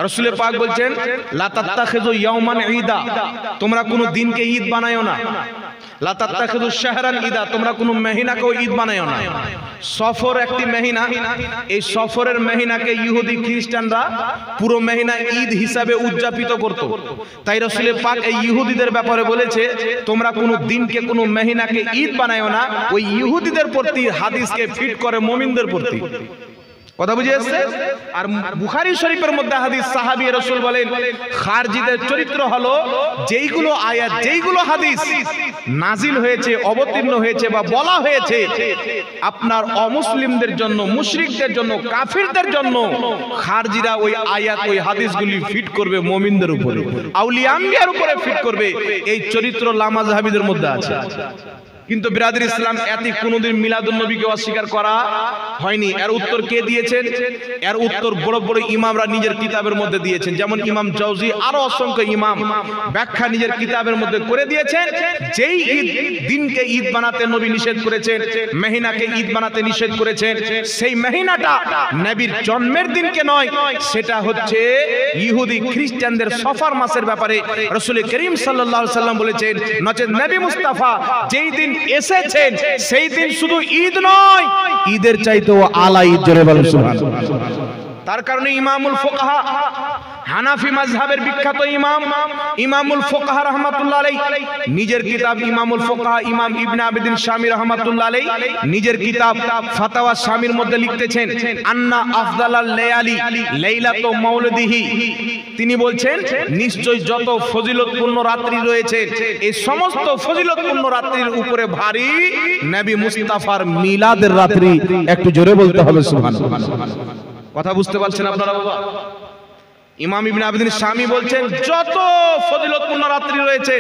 রাসূল পাক বলছেন লা তাত্তাখিযু ইয়াওমান ঈদা, তোমরা কোনো দিনকে ঈদ বানায়ো না। লা তাত্তাখিযু শাহরান ঈদা, তোমরা কোনো মহিনাকে ঈদ বানায়ো না। সফর একটি মহিনা, এই সফরের মহিনাকে ইহুদি খ্রিস্টানরা পুরো মহিনা ঈদ হিসাবে উদযাপিত করত। তাই রাসূল পাক এই ইহুদিদের ব্যাপারে বলেছে তোমরা কোনো দিনকে, কোনো মহিনাকে ঈদ বানায়ো না। ওই ইহুদিদের প্রতি হাদিসকে ফিট করে মুমিনদের প্রতি। কথা বুঝে এসছে? আর বুখারী শরীফের মধ্যে হাদিস, সাহাবী রাসূল বলেন খারজিদের চরিত্র হলো যেইগুলো আয়াত, যেইগুলো হাদিস নাজিল হয়েছে, অবতীর্ণ হয়েছে বা বলা হয়েছে আপনার অমুসলিমদের জন্য, মুশরিকদের জন্য, কাফিরদের জন্য, খারজিরা ওই আয়াত, ওই হাদিসগুলি ফিট করবে মুমিনদের উপরে, আউলিয়া আম্বিয়ার উপরে ফিট করবে। এই চরিত্র লামাযহাবীদের মধ্যে আছে। কিন্তু বিরাদর ইসলাম এতে কোনোদিন মিলাদুন নবীকে অস্বীকার করা হয়নি। এর উত্তর কে দিয়েছেন? এর উত্তর বড় বড় ইমামরা নিজের কিতাবের মধ্যে দিয়েছেন। যেমন ইমাম জাওজি, আরো অসংখ্য ইমাম ব্যাখ্যা নিজের কিতাবের মধ্যে করে দিয়েছেন। যেই ঈদ দিনকে ঈদ বানাতে নবী নিষেধ করেছেন, মহিনাকে ঈদ বানাতে নিষেধ করেছেন, সেই মহিনাটা নবীর জন্মের দিনকে নয়, সেটা হচ্ছে ইহুদি খ্রিস্টানদের সফর মাসের ব্যাপারে রাসূল করিম সাল্লাল্লাহু আলাইহি সাল্লাম বলেছেন, নচেত নবী মুস্তাফা যেই দিন এসেছেন সেই দিন শুধু ঈদ নয়, ঈদের চাইতেও আলা ঈদ। জোরে বলেন সুবহানাল্লাহ। তার কারণে ইমামুল ফুকাহা, হানাফি মাযহাবের বিখ্যাত ইমামুল ফুকাহা রাহমাতুল্লাহ আলাইহি নিজের কিতাব ইমামুল ফুকাহা, ইমাম ইবনে আবিদিন শামী রাহমাতুল্লাহ আলাইহি নিজের কিতাব ফাতাওয়া শামীর মধ্যে লিখতেছেন আন্না আফদালাল লায়ালি লাইলাতু মাউলিদিহি, তিনি বলছেন নিশ্চয় যত ফজিলতপূর্ণ রাত্রি রয়েছে এই সমস্ত ফজিলতপূর্ণ রাত্রির উপরে ভারী নবী মুস্তাফার মিলাদের রাত্রি। একটু জোরে বলতে হবে সুবহানাল্লাহ। কথা বুঝতে পারছেন আপনারা বাবা? ইমাম ইবনে আবিদিন শামী বলছেন যত ফজিলতপূর্ণ রাত্রি রয়েছে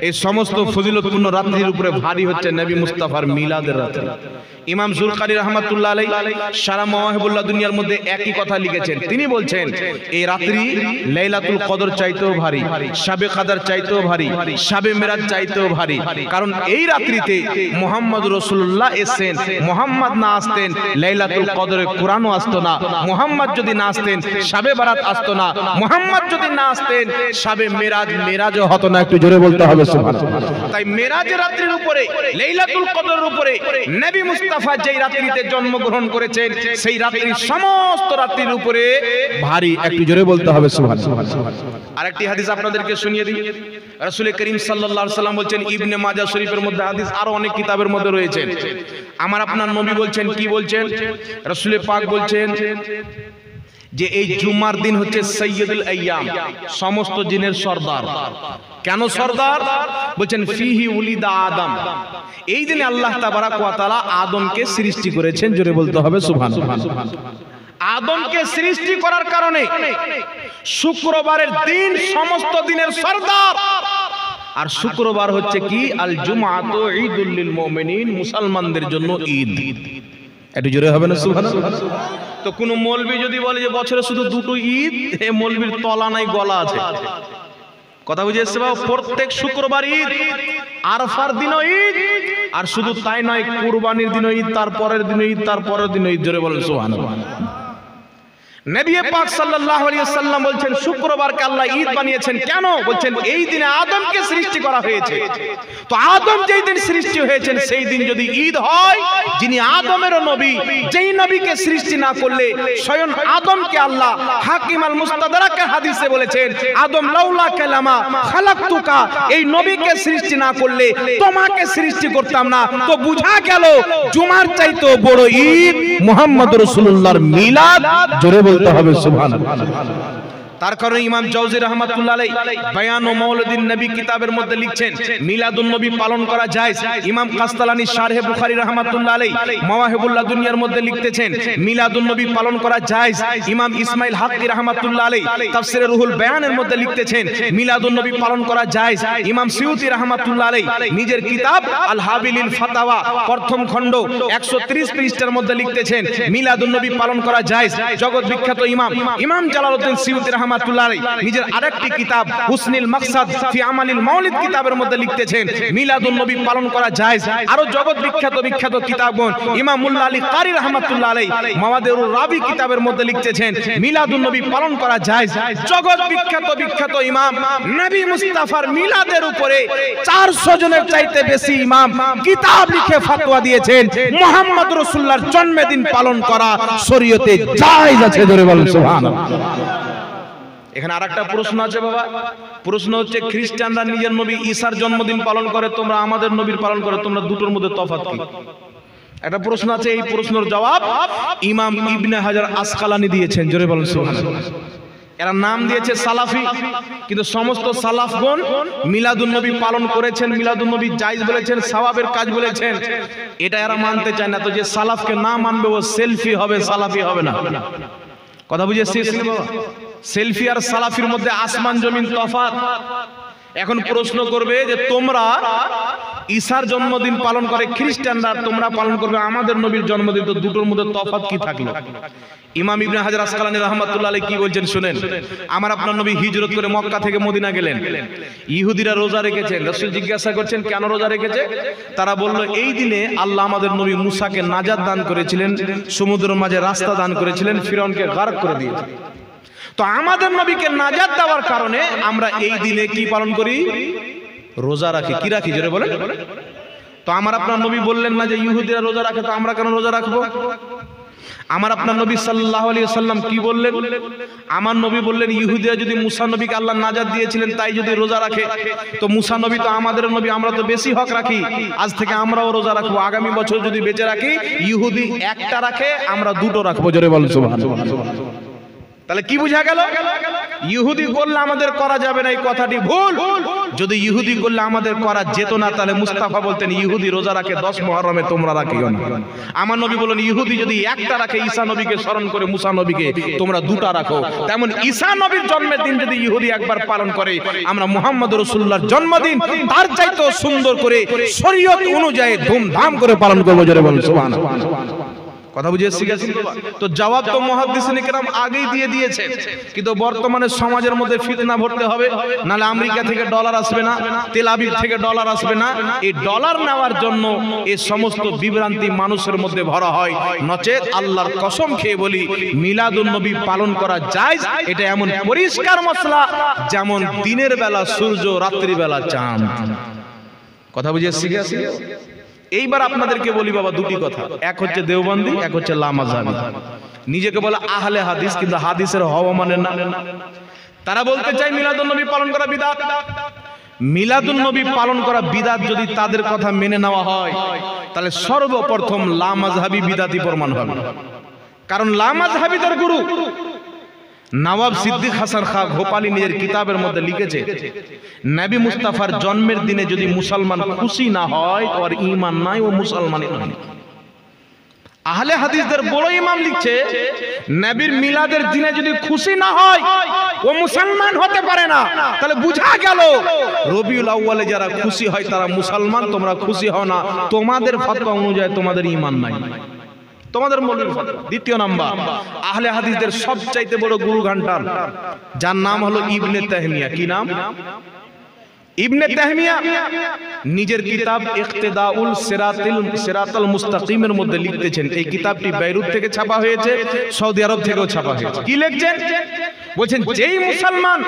এই সমস্ত ফজিলতপূর্ণ রাত্রির উপরে ভারী হচ্ছে নবী মুস্তাফার মিলাদের রাত্রি। ইমাম জুলকারি রাহমাতুল্লাহ আলাইহি সারা মাওয়াহিবুল্লাহ দুনিয়ার মধ্যে একই কথা লিখেছেন। তিনি বলছেন এই রাত্রি লাইলাতুল কদর চাইতেও ভারী, শাবে কদর চাইতেও ভারী, শাবে মিরাজ চাইতেও ভারী। কারণ এই রাত্রিতে মুহাম্মদ রাসূলুল্লাহ এসেছেন। মুহাম্মদ না আসতেন লাইলাতুল কদরে কোরআনও আসতো না। মুহাম্মদ যদি না আসতেন শাবে বারাত আসতো না। মুহাম্মদ যদি না আসতেন শাবে মিরাজও হতো না। একটু জোরে বলতে হবে সুবহানাল্লাহ। তাই মিরাজের রাত্রির উপরে লাইলাতুল কদরের উপরে নবী মুস্তাফা যেই রাত্রিতে জন্মগ্রহণ করেছেন সেই রাত্রির সমস্ত রাত্রির উপরে ভারী। একটু জোরে বলতে হবে সুবহানাল্লাহ। আরেকটি হাদিস আপনাদেরকে শুনিয়ে দিই। রাসূল করিম সাল্লাল্লাহু আলাইহি ওয়াসাল্লাম বলেন, ইবনে মাজাহ শরীফের মধ্যে হাদিস, আরো অনেক কিতাবের মধ্যে রয়েছে। আমার আপনার নবী বলছেন, কি বলছেন? রাসূল পাক বলছেন যে এই জুমার দিন হচ্ছে সাইয়্যিদুল আইয়াম, সমস্ত দিনের সরদার। কেন সরদার? বলছেন ফিহি উলিদা আদম, এই দিনে আল্লাহ তাবারাক ওয়া তাআলা আদমকে সৃষ্টি করেছেন। জোরে বলতে হবে সুবহানাল্লাহ। আদমকে সৃষ্টি করার কারণে শুক্রবারের দিন সমস্ত দিনের সরদার। আর শুক্রবার হচ্ছে কি? আল জুমআতু ঈদুল লিল মুমিনিন, মুসলমানদের জন্য ঈদ। একটু জোরে হবে না সুবহানাল্লাহ? তো কোন মৌলবি যদি বলে যে বছরে শুধু দুটো ঈদ, এই মৌলবির তলা নাই গলা আছে। কথা বুঝে এসছে বাবা? প্রত্যেক শুক্রবার ঈদ, আরফার দিনও ঈদ, আর শুধু তাই নয় কুরবানির দিনও ঈদ, তারপরের দিনও ঈদ, তারপরের দিনও ঈদ। জোরে বলেন সুবহানাল্লাহ। নবী পাক সাল্লাল্লাহু আলাইহি ওয়াসাল্লাম বলছেন শুক্রবারকে আল্লাহ ঈদ বানিয়েছেন। কেন? বলছেন এই দিনে আদমকে সৃষ্টি করা হয়েছে। তো আদম যেই দিন সৃষ্টি হয়েছেন সেই দিন যদি ঈদ হয়, যিনি আদমেরও নবী, যেই নবীকে সৃষ্টি না করলে স্বয়ং আদমকে আল্লাহ হাকিম আল মুস্তাদরাকের হাদিসে বলেছেন, আদম লাউলা কালামা খালাকতুকা, এই নবীকে সৃষ্টি না করলে তোমাকে সৃষ্টি করতাম না। তো বুঝা গেল জুমার চাইতেও বড় ঈদ মুহাম্মদ রাসূলুল্লাহর মিলাদ। জোরে বলতে হবে সুবহানাল্লাহ। তার কারণে ইমাম জাওজি রাহমাতুল্লাহ আলাইহি বায়ান ও মাওলিদিন নবী কিতাবের মধ্যে লিখছেন মিলাদুন নবী পালন করা জায়েজ। ইমাম কাসতালানী শারহে বুখারী রাহমাতুল্লাহ আলাইহি মাওয়াহিবুল্লাহ দুনিয়ার মধ্যে লিখতেছেন মিলাদুন নবী পালন করা জায়েজ। ইমাম ইসমাইল হাক্কি রাহমাতুল্লাহ আলাইহি তাফসীরে রুহুল বায়ানের মধ্যে লিখতেছেন মিলাদুন নবী পালন করা জায়েজ। ইমাম সিউতি রাহমাতুল্লাহ আলাইহি নিজের কিতাব আল হাবিলিল ফাতাওয়া প্রথম খণ্ড 130 পৃষ্ঠার মধ্যে লিখতেছেন মিলাদুন নবী পালন করা জায়েজ। জগৎ বিখ্যাত ইমাম জালালউদ্দিন সিউতি নিজের আরেকটি কিতাব হুসনুল মাকসাদ ফি আমালিল মাউলিদ কিতাবের মধ্যে লিখতেছেন মিলাদুন নবী পালন করা জায়েজ। আরো জগৎ বিখ্যাত কিতাবগণ ইমাম মুল্লা আলী কারি রাহমাতুল্লাহ আলাইহি মাওয়াদিউর রাবি কিতাবের মধ্যে লিখতেছেন মিলাদুন নবী পালন করা জায়েজ। জগৎ বিখ্যাত ইমাম নবী মুস্তাফার মিলাদের উপরে 400 জনের চাইতে বেশি ইমাম কিতাব লিখে ফতোয়া দিয়েছেন মুহাম্মদ রাসূলুল্লাহর জন্মদিন পালন করা শরীয়তে জায়েজ আছে। ধরে বলেন সুবহানাল্লাহ। এখানে আরেকটা প্রশ্ন আছে বাবা। প্রশ্ন হচ্ছে খ্রিস্টানরা নিজের নবী ঈসার জন্মদিন পালন করে, তোমরা আমাদের নবীর পালন করে, তোমরা দুটোর মধ্যে তফাৎ কি? একটা প্রশ্ন আছে, এই প্রশ্নের জবাব ইমাম ইবনে হাজার আসকালানি দিয়েছেন। জোরে বলেন সুবহানাল্লাহ। এরা নাম দিয়েছে সালাফি, কিন্তু সমস্ত সালাফগণ মিলাদুন নবী পালন করেছেন, মিলাদুন নবী জায়েজ বলেছেন, সওয়াবের কাজ বলেছেন। এটা এরা মানতে চায় না। তো যে সালাফকে না মানবে ও সেলফি হবে, সালাফি হবে না। কথা বুঝেছিস বাবা? সেলফি আর সালাফির মধ্যে আসমান জমিন তফাৎ। এখন প্রশ্ন করবে যে তোমরা ঈসার জন্মদিন পালন করে খ্রিস্টানরা, তোমরা পালন করবে আমাদের নবীর জন্মদিন, তো দুটোর মধ্যে তফাৎ কি থাকলো? ইমাম ইবনে হাজার আসকালানী রাহমাতুল্লাহ আলাইহি কি বলছেন শুনেন। আমার আপনার নবী হিজরত করে মক্কা থেকে মদিনা গেলেন। ইহুদিরা রোজা রেখেছেন। রাসূল জিজ্ঞাসা করছেন কেন রোজা রেখেছে? তারা বলল এই দিনে আল্লাহ আমাদের নবী মুসাকে নাজাত দান করেছিলেন, সমুদ্রের মাঝে রাস্তা দান করেছিলেন, ফিরআউনকে গারক করে দিয়েছেন। তো আমাদের নবীকে নাজাত দেওয়ার কারণে আমরা এই দিনে কি পালন করি? রোজা রাখি। কি রাখি? জোরে বলেন। তো আমার আপনার নবী বললেন না যে ইহুদিরা রোজা রাখে, তো আমরা কেন রোজা রাখবো? আমার আপনার নবী সাল্লাল্লাহু আলাইহি ওয়াসাল্লাম কি বললেন? আমার নবী বললেন ইহুদিরা যদি মুসা নবীকে আল্লাহ নাজাত দিয়েছিলেন তাই যদি রোজা রাখে, তো মুসা নবী তো আমাদের নবী, আমরা তো বেশি হক রাখি, আজ থেকে আমরাও রোজা রাখবো। আগামী বছর যদি বেঁচে রাখি, ইহুদি একটা রাখে, আমরা দুটো রাখবো। জোরে বলেন সুবহানাল্লাহ। তাহলে কি বোঝা গেল? ইহুদি করলে আমাদের করা যাবে না, এই কথাটি ভুল। যদি ইহুদি করলে আমাদের করা যেত না, তাহলে মুস্তাফা বলতেন ইহুদি রোজা রাখে 10 মুহররমে, তোমরা রাখিও না। আমার নবী বলেন ইহুদি যদি একটা রাখে ঈসা নবীকে স্মরণ করে, মুসা নবীকে, তোমরা দুটা রাখো। তেমন ঈসা নবীর জন্মের দিন যদি ইহুদি একবার পালন করে, আমরা মুহাম্মদ রাসূলুল্লাহর জন্মদিন তার চাইতেও সুন্দর করে শরীয়ত অনুযায়ী ধুমধাম করে পালন করবো। জোরে বলুন সুবহানাল্লাহ। কথা বুঝে শিখেছেন? তো জবাব তো মুহাদ্দিসিনে কেরাম আগেই দিয়ে দিয়েছে, কিন্তু বর্তমানে সমাজের মধ্যে ফিতনা ভরতে হবে, নালে আমেরিকা থেকে ডলার আসবে না, তেল আবিব থেকে ডলার আসবে না। এই ডলার নেওয়ার জন্য এই সমস্ত বিভ্রান্তি মানুষের মধ্যে ভরা হয়। নচেত আল্লাহর কসম খেয়ে বলি, মিলাদুন নবী পালন করা জায়েজ। এটা এমন পরিষ্কার মসলা যেমন দিনের বেলা সূর্য, রাত্রি বেলা চাঁদ। কথা বুঝে শিখেছেন? এইবার আপনাদেরকে বলি বাবা দুটি কথা, এক হচ্ছে দেওবন্দি, এক হচ্ছে লামাযহাবী। নিজেকে বলে আহলে হাদিস, কিন্তু হাদিসের হওয়া মানে না। তারা বলতে চায় মিলাদুন নবী পালন করা বিদআত। মিলাদুন নবী পালন করা বিদআত যদি তাদের কথা মেনে নেওয়া হয়, তাহলে সর্বপ্রথম লামাযহাবী বিদআতি প্রমাণ হবে। কারণ লামাযহাবীদের গুরু নওয়াব সিদ্দিক হাসান খাঁ ভোপালী নিজের কিতাবের মধ্যে লিখেছে, নবী মুস্তাফার জন্মের দিনে যদি মুসলমান খুশি না হয়, তো আর ঈমান নাই, ও মুসলমানই নয়। আহলে হাদিসদের বড় ইমাম লিখছে, নবীর মিলাদের দিনে যদি খুশি না হয়, ও মুসলমান হতে পারে না। তাহলে বুঝা গেল রবিউল আউয়ালে যারা খুশি হয় তারা মুসলমান, তোমরা খুশি হও না, তোমাদের ফতোয়া অনুযায়ী তোমাদের ঈমান নাই, তোমাদের মৌলবীর ফতোয়া। দ্বিতীয় নাম্বার, আহলে হাদিসদের সবচাইতে বড় গুরু ঘান্টার, যার নাম হলো ইবনে তাহমিয়া। কি নাম? ইবনে তাহমিয়া নিজের কিতাব ইকতিদাউল সিরাতাল মুস্তাকিমের মধ্যে লিখতেছেন। এই কিতাবটি বেইরুত থেকে ছাপা হয়েছে, সৌদি আরব থেকেও ছাপা হয়েছে। কি লিখছেন? বলছেন যেই মুসলমান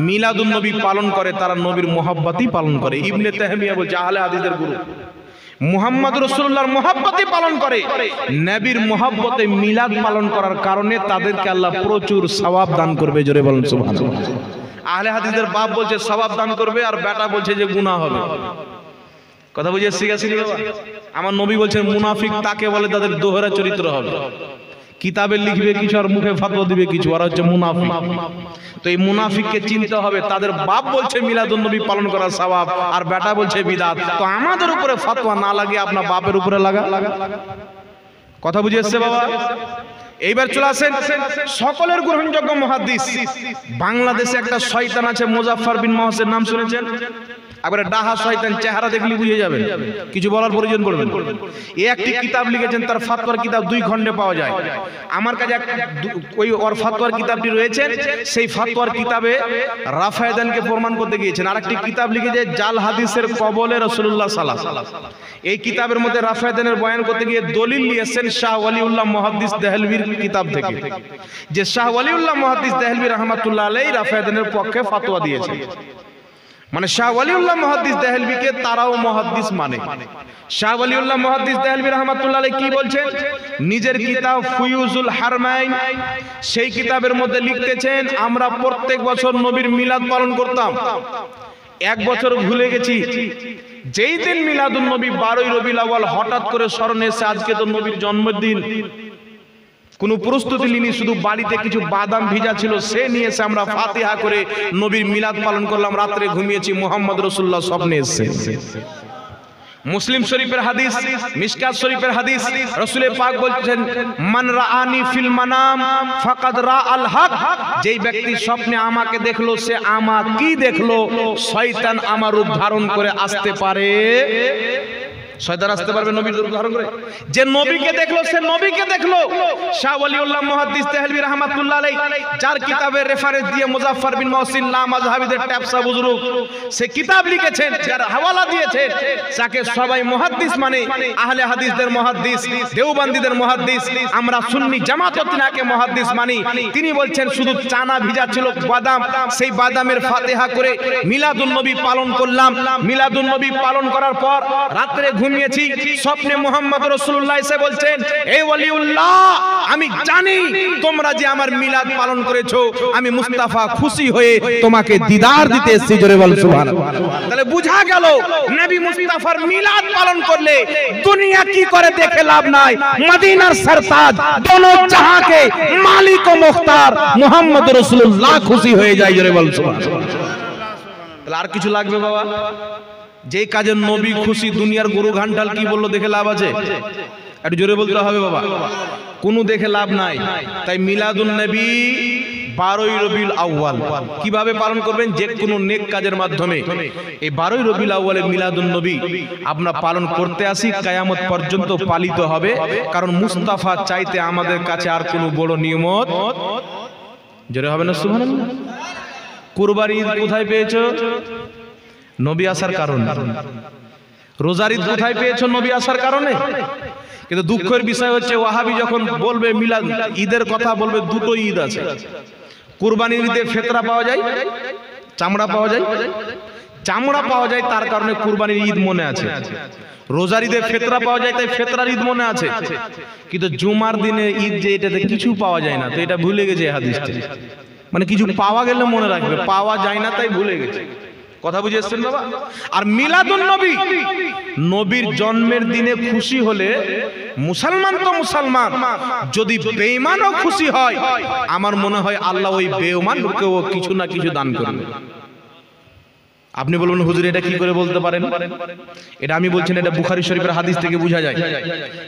মিলাদুন নবী পালন করে, তারা নবীর মুহাব্বতই পালন করে। ইবনে তাহমিয়া বলছে আহলে হাদিসদের গুরু মুহাম্মদ রাসূলুল্লাহর মুহাব্বতই পালন করে। নবীর মুহাব্বতে মিলাদ পালন করার কারণে তাদেরকে আল্লাহ প্রচুর সওয়াব দান করবে। জোরে বলুন সুবহানাল্লাহ। আহলে হাদিসদের বাপ বলছে সওয়াব দান করবে, আর বেটা বলছে যে গুনাহ হবে। কথা বুঝে শিখেছেন বাবা? আমার নবী বলছেন মুনাফিক তাকে বলে তাদের দোহরা চরিত্র হবে, কিতাবে লিখবে কিছু আর মুখে ফতোয়া দিবে কিছু, আর হচ্ছে মুনাফিক। তো এই মুনাফিককে চিনতে হবে। তাদের বাপ বলছে মিলাদুন নবী পালন করা সওয়াব, আর বেটা বলছে বিদআত। তো আমাদের উপরে ফতোয়া না লাগে, আপনার বাপের উপরে লাগা। কথা বুঝে এসছে বাবা? এইবার চলে আসেন সকলের গ্রহণযোগ্য মুহাদ্দিস। বাংলাদেশে একটা শয়তান আছে, মুজাফফর বিন মুহসিন, নাম শুনেছেন? একবারে ডাহা শয়তান, চেহারা দেখলে বুঝে যাবেন, কিছু বলার প্রয়োজন পড়বে না। এই একটি কিতাব লিখেছেন, তার ফাতোয়ার কিতাব 2 খণ্ডে পাওয়া যায়। আমার কাছে ওই ওর ফাতোয়ার কিতাবটি রয়েছে। সেই ফাতোয়ার কিতাবে রাফায়েদানকে প্রমাণ করতে গিয়েছেন। আরেকটি কিতাব লিখেছে জাল হাদিসের কবলে রাসূলুল্লাহ সাল্লাল্লাহু আলাইহি ওয়াসাল্লাম। এই কিতাবের মধ্যে রাফায়েদানের বয়ান করতে গিয়ে দলিল নিয়েছেন শাহ ওয়ালিউল্লাহ মুহাদ্দিস দেহলভির কিতাব থেকে, যে শাহ ওয়ালিউল্লাহ মুহাদ্দিস দেহলভি রাহমাতুল্লাহ আলাইহি রাফায়েদানের পক্ষে ফতোয়া দিয়েছেন। মানে শাহ ওয়ালিউল্লাহ মুহাদ্দিস দেহলভিকে তারাও মুহাদ্দিস মানে। শাহ ওয়ালিউল্লাহ মুহাদ্দিস দেহলভি রাহমাতুল্লাহ আলাইহি কি বলছেন? নিজের কিতাব ফুয়ুজুল হারমাইন, সেই কিতাবের মধ্যে লিখতেছেন, আমরা প্রত্যেক বছর নবীর মিলাদ পালন করতাম। এক বছর ভুলে গেছি, যেই দিন মিলাদুন নবী 12ই রবিউল আউয়াল হঠাৎ করে স্মরণে এসে আজকে তো নবীর জন্মদিন, কোনো প্রস্তুতি নিনি, শুধু বাড়িতে কিছু বাদাম ভিজা ছিল, সে নিয়ে এসে আমরা ফাতিহা করে নবীর মিলাদ পালন করলাম। রাত্রে ঘুমিয়েছি, মুহাম্মদ রাসূলুল্লাহ স্বপ্নে এসেছে। মুসলিম শরীফের হাদিস, মিশকাত শরীফের হাদিস, রাসূল পাক বলছেন মান রাআনি ফিল মানাম ফাকাদ রাআল হক। যেই ব্যক্তি স্বপ্নে আমাকে দেখলো, সে আমাকেই দেখলো। শয়তান আমার রূপ ধারণ করে আসতে পারে। শয়তান আসতে পারবে নবীর রূপ ধারণ করে? যে নবীকে দেখলো সে নবীকে দেখলো। শাহ ওয়ালিউল্লাহ মুহাদ্দিস দেহলভি রাহমাতুল্লাহ আলাইহি, যার কিতাবের রেফারেন্স দিয়ে মুজাফফর বিন মুহসিন লামাযহাবীদের ট্যাপসা বুজুর্গ সে কিতাব লিখেছেন, যার হাওয়ালা দিয়েছেন, যাকে সবাই মুহাদ্দিস মানে। আহলে হাদিসদের মুহাদ্দিস, দেওবন্দীদের মুহাদ্দিস, আমরা সুন্নি জামাত তিনাকে মুহাদ্দিস মানি। তিনি বলছেন শুধু চানা ভিজা ছিল বাদাম, সেই বাদামের ফাতিহা করে মিলাদুন নবী পালন করলাম। মিলাদুন নবী পালন করার পর রাত্রে ঘুম ঘুমিয়েছি, স্বপ্নে মুহাম্মদ রাসূলুল্লাহ এসে বলছেন, এই ওয়ালিউল্লাহ, আমি জানি তোমরা যে আমার মিলাদ পালন করেছো, আমি মুস্তাফা খুশি হয়ে তোমাকে দিদার দিতে এসেছি। জোরে বল সুবহানাল্লাহ। তাহলে বুঝা গেল নবী মুস্তাফার মিলাদ পালন করলে দুনিয়া কি করে দেখে লাভ নাই, মদিনার সরতাজ দোনো জাহাं के মালিক ও মুখতার মুহাম্মদ রাসূলুল্লাহ খুশি হয়ে যায়। জোরে বল সুবহানাল্লাহ। তাহলে আর কিছু লাগবে বাবা? যে কাজে নবী খুশি, দুনিয়ার গরু ঘান্টাল কি বললো দেখে লাভ আছে? একটু জোরে বলতে হবে বাবা, কোনো দেখে লাভ নাই। তাই মিলাদুন নবী 12ই রবিউল আউয়াল কিভাবে পালন করবেন? যে কোনো নেক কাজের মাধ্যমে এই 12ই রবিউল আউয়ালে মিলাদুন নবী আমরা পালন করতে আসি, কিয়ামত পর্যন্ত পালিত হবে। কারণ মুস্তাফা চাইতে আমাদের কাছে আর কোনো বড় নিয়ামত জোরে হবে না সুবহানাল্লাহ। কুরবানি ঈদ কোথায় পেয়েছো? নবী আসার কারণে। রোজার ঈদ কোথায় পেয়েছো? নবী আসার কারণে। কিন্তু দুঃখের বিষয় হচ্ছে ওয়াহাবি যখন বলবে মিলাদ ঈদের কথা বলবে, দুটো ঈদ আছে। কুরবানির ঈদে ফেতরা পাওয়া যায়, চামড়া পাওয়া যায়। চামড়া পাওয়া যায় তার কারণে কুরবানির ঈদ মনে আছে। রোজার ঈদে ফেতরা পাওয়া যায় তাই ফেতরার ঈদ মনে আছে। কিন্তু জুমার দিনে ঈদ যে এটাতে কিছু পাওয়া যায় না, তো এটা ভুলে গেছে হাদিসটা। মানে কিছু পাওয়া গেলে মনে রাখবে, পাওয়া যায় না তাই ভুলে গেছে। কথা বুঝে এসছেন বাবা? আর মিলাদুন নবী, নবীর জন্মের দিনে খুশি হলে মুসলমান তো মুসলমান, যদি বেঈমানও খুশি হয় আমার মনে হয় আল্লাহ ওই বেঈমানকেও কিছু না কিছু দান করবে। আপনি বলবেন হুজুর এটা কি করে বলতে পারেন? এটা আমি বলছি না, এটা বুখারী শরীফের হাদিস থেকে বোঝা যায়।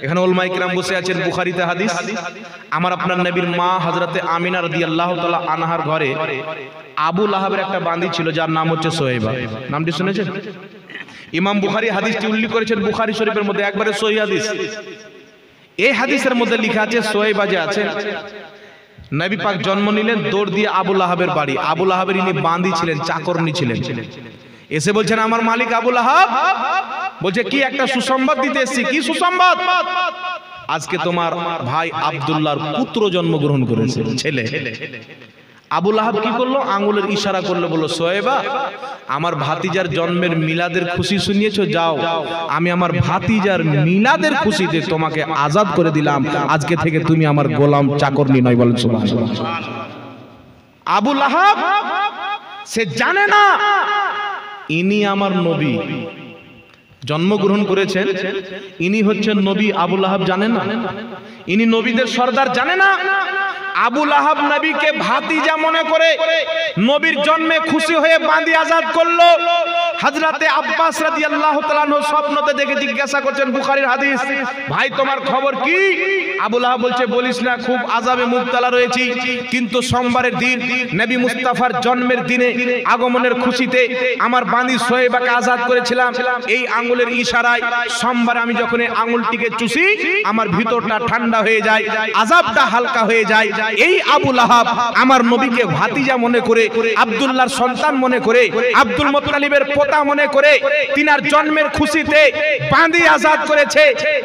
এখানে উলামায়ে কিরাম বসে আছেন, বুখারীতে হাদিস। আমার আপনার নবীর মা হযরতে আমিনা রাদিয়াল্লাহু তাআলা আনহার ঘরে আবু লাহাবের একটা বান্দী ছিল যার নাম হচ্ছে সোহেবা। নামটি শুনেছেন? ইমাম বুখারী হাদিসটি উল্লেখ করেছেন বুখারী শরীফের মধ্যে, একবারে সহিহ হাদিস। এই হাদিসের মধ্যে লেখা আছে সোহেবা যে আছে, নবী পাক জন্ম নিলেন, দৌড় দিয়ে আবু লাহাবের বাড়ি। আবু লাহাবের ইনি বান্দী ছিলেন, চাকরনি ছিলেন। এসে বলছেন আমার মালিক আবু লাহাব। বলছে কি? একটা সুসংবাদ দিতে এসেছি। কি সুসংবাদ? আজকে তোমার ভাই আব্দুল্লাহর পুত্র জন্মগ্রহণ করেছে, ছেলে। আবু লাহাব কি করলো? আঙ্গুলের ইশারা করলো, বলল সোহেবা, আমার ভাতিজার জন্মের মিলাদের খুশি শুনিয়েছো, যাও আমি আমার ভাতিজার মিলাদের খুশিতে তোমাকে আজাদ করে দিলাম, আজকে থেকে তুমি আমার গোলাম, চাকরনি নয়। বলেন সুবহানাল্লাহ। আবু লাহাব সে জানে না ইনি আমার নবী, জন্মগ্রহণ করেছেন ইনি হচ্ছেন নবী। আবু লাহাব জানে না ইনি নবীদের সর্দার, জানে না। আবু লাহাব নবীকে ভাতিজা মনে করে নবীর জন্মে খুশি হয়ে বাঁধি আজাদ করলো। হযরতে আব্বাস রাদিয়াল্লাহু তাআলা আনহু স্বপ্নতে দেখে জিজ্ঞাসা করছেন, বুখারীর হাদিস, ভাই তোমার খবর কি? আবু লাহাব বলছে, বলিস না, খুব আযাবে মুবতালা রয়েছি। কিন্তু সোমবারের দিন নবী মুস্তাফার জন্মের দিনে আগমনের খুশিতে আমার বাঁধি সোহেবাকে আজাদ করেছিলাম। এই আঙ্গুলের ইশারায় সোমবার আমি যখন এই আঙ্গুলটিকে চুষি আমার ভিতরটা ঠান্ডা হয়ে যায়, আযাবটা হালকা হয়ে যায়। এই আবু লাহাব আমার নবীকে ভাতিজা মনে করে, আব্দুল্লাহর সন্তান মনে করে, আব্দুল মুত্তালিবের পোতা মনে করে তিনার জন্মের খুশিতে বাঁধি আজাদ করেছে।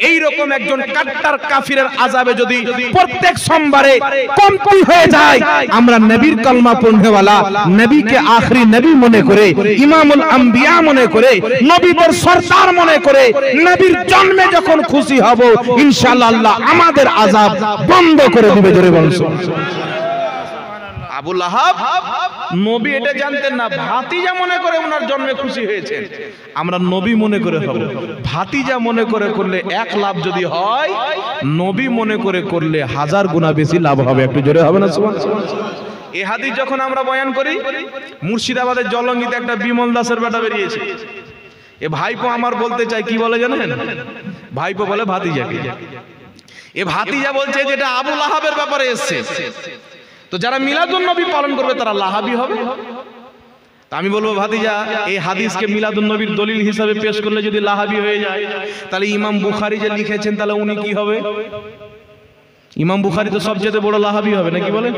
এই রকম একজন কাট্টার কাফিরের আযাবে যদি প্রত্যেক সোমবারে কমতি হয়ে যায়, আমরা নবীর কলমা পড়নেওয়ালা, নবীকে আখরি নবী মনে করে, ইমামুল আম্বিয়া মনে করে, নবীদের সরদার মনে করে নবীর জন্মে যখন খুশি হব, ইনশাআল্লাহ আল্লাহ আমাদের আযাব বন্ধ করে দিবে। জোরে বলুন। আবু লাহাব নবী এটা জানতেন না, ভাতিজা মনে করে ওনার জন্মে খুশি হয়েছেন। আমরা নবী মনে করে হব, ভাতিজা মনে করে করলে এক লাভ যদি হয়, নবী মনে করে করলে 1000 গুণা বেশি লাভ হবে। একটু জোরে হবে না সুবহানাল্লাহ। এই হাদিস যখন আমরা বয়ান করি, মুর্শিদাবাদের জলঙ্গিতে একটা বিমল দাসের বেটা বেরিয়েছে। এ ভাইপো আমার বলতে চাই, কি বলে জানেন? ভাইপো বলে ভাতিজাকে। এ ভাতিজা বলছে যেটা আবু লাহাবের ব্যাপারে এসেছে, তো যারা মিলাদুন নবী পালন করবে তারা লাহাবি হবে। তা আমি বলবো ভাতিজা, এই হাদিসকে মিলাদুন নবীর দলিল হিসাবে পেশ করলে যদি লাহাবি হয়ে যায়, তাহলে ইমাম বুখারী যে লিখেছেন তাহলে উনি কি হবে? ইমাম বুখারী তো সবচেয়ে বড় লাহাবি হবে, নাকি বলেন?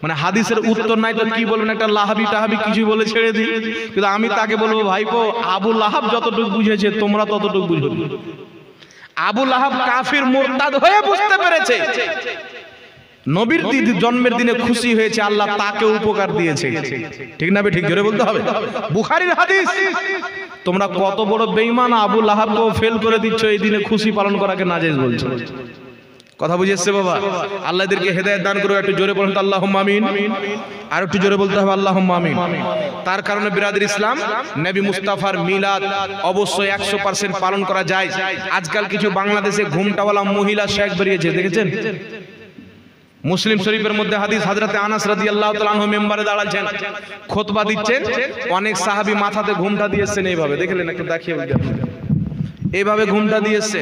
মানে হাদিসের উত্তর নাই তো কি বলবেন, একটা লাহাবি টাহাবি কিছু বলে ছেড়ে দিই। কিন্তু আমি তাকে বলবো, ভাইপো আবু লাহাব যতটুকু বুঝেছে তোমরা ততটুকু বুঝো। আবু লাহাব কাফির মুরতাদ হয়ে বুঝতে পেরেছে নবীর জন্মের দিনে খুশি হয়েছে, আল্লাহ তাকে উপকার দিয়েছে। ঠিক না? ঠিক জোরে বলতে হবে। বুখারীর হাদিস, তোমরা কত বড় বেঈমান, আবু লাহাবকেও ফেল করে দিচ্ছ, এই দিনে খুশি পালন করাকে নাজায়েজ বলছো। কথা বুঝে এসছে বাবা? আল্লাহ এদেরকে হেদায়েত দান করো। একটু জোরে বলুন তো আল্লাহুম্মা আমিন। আর একটু জোরে বলতে হবে আল্লাহুম্মা আমিন। তার কারণে বিরাদর ইসলাম, নবী মুস্তাফার মিলাদ অবশ্যই 100% পালন করা যায়। আজকাল কিছু বাংলাদেশে ঘুমটাওয়ালা মহিলা শেখ বেরিয়েছে, দেখেছেন? মুসলিম শরীফের মধ্যে হাদিস, হযরতে আনাস রাদিয়াল্লাহু তাআলা আনহু মেম্বারে দাঁড়াচ্ছেন, খুতবা দিচ্ছেন, অনেক সাহাবী মাথাতে ঘুমটা দিয়েছেন এইভাবে, দেখলেন? একটু দেখিয়ে বলতে এইভাবে ঘুমটা দিয়েছে।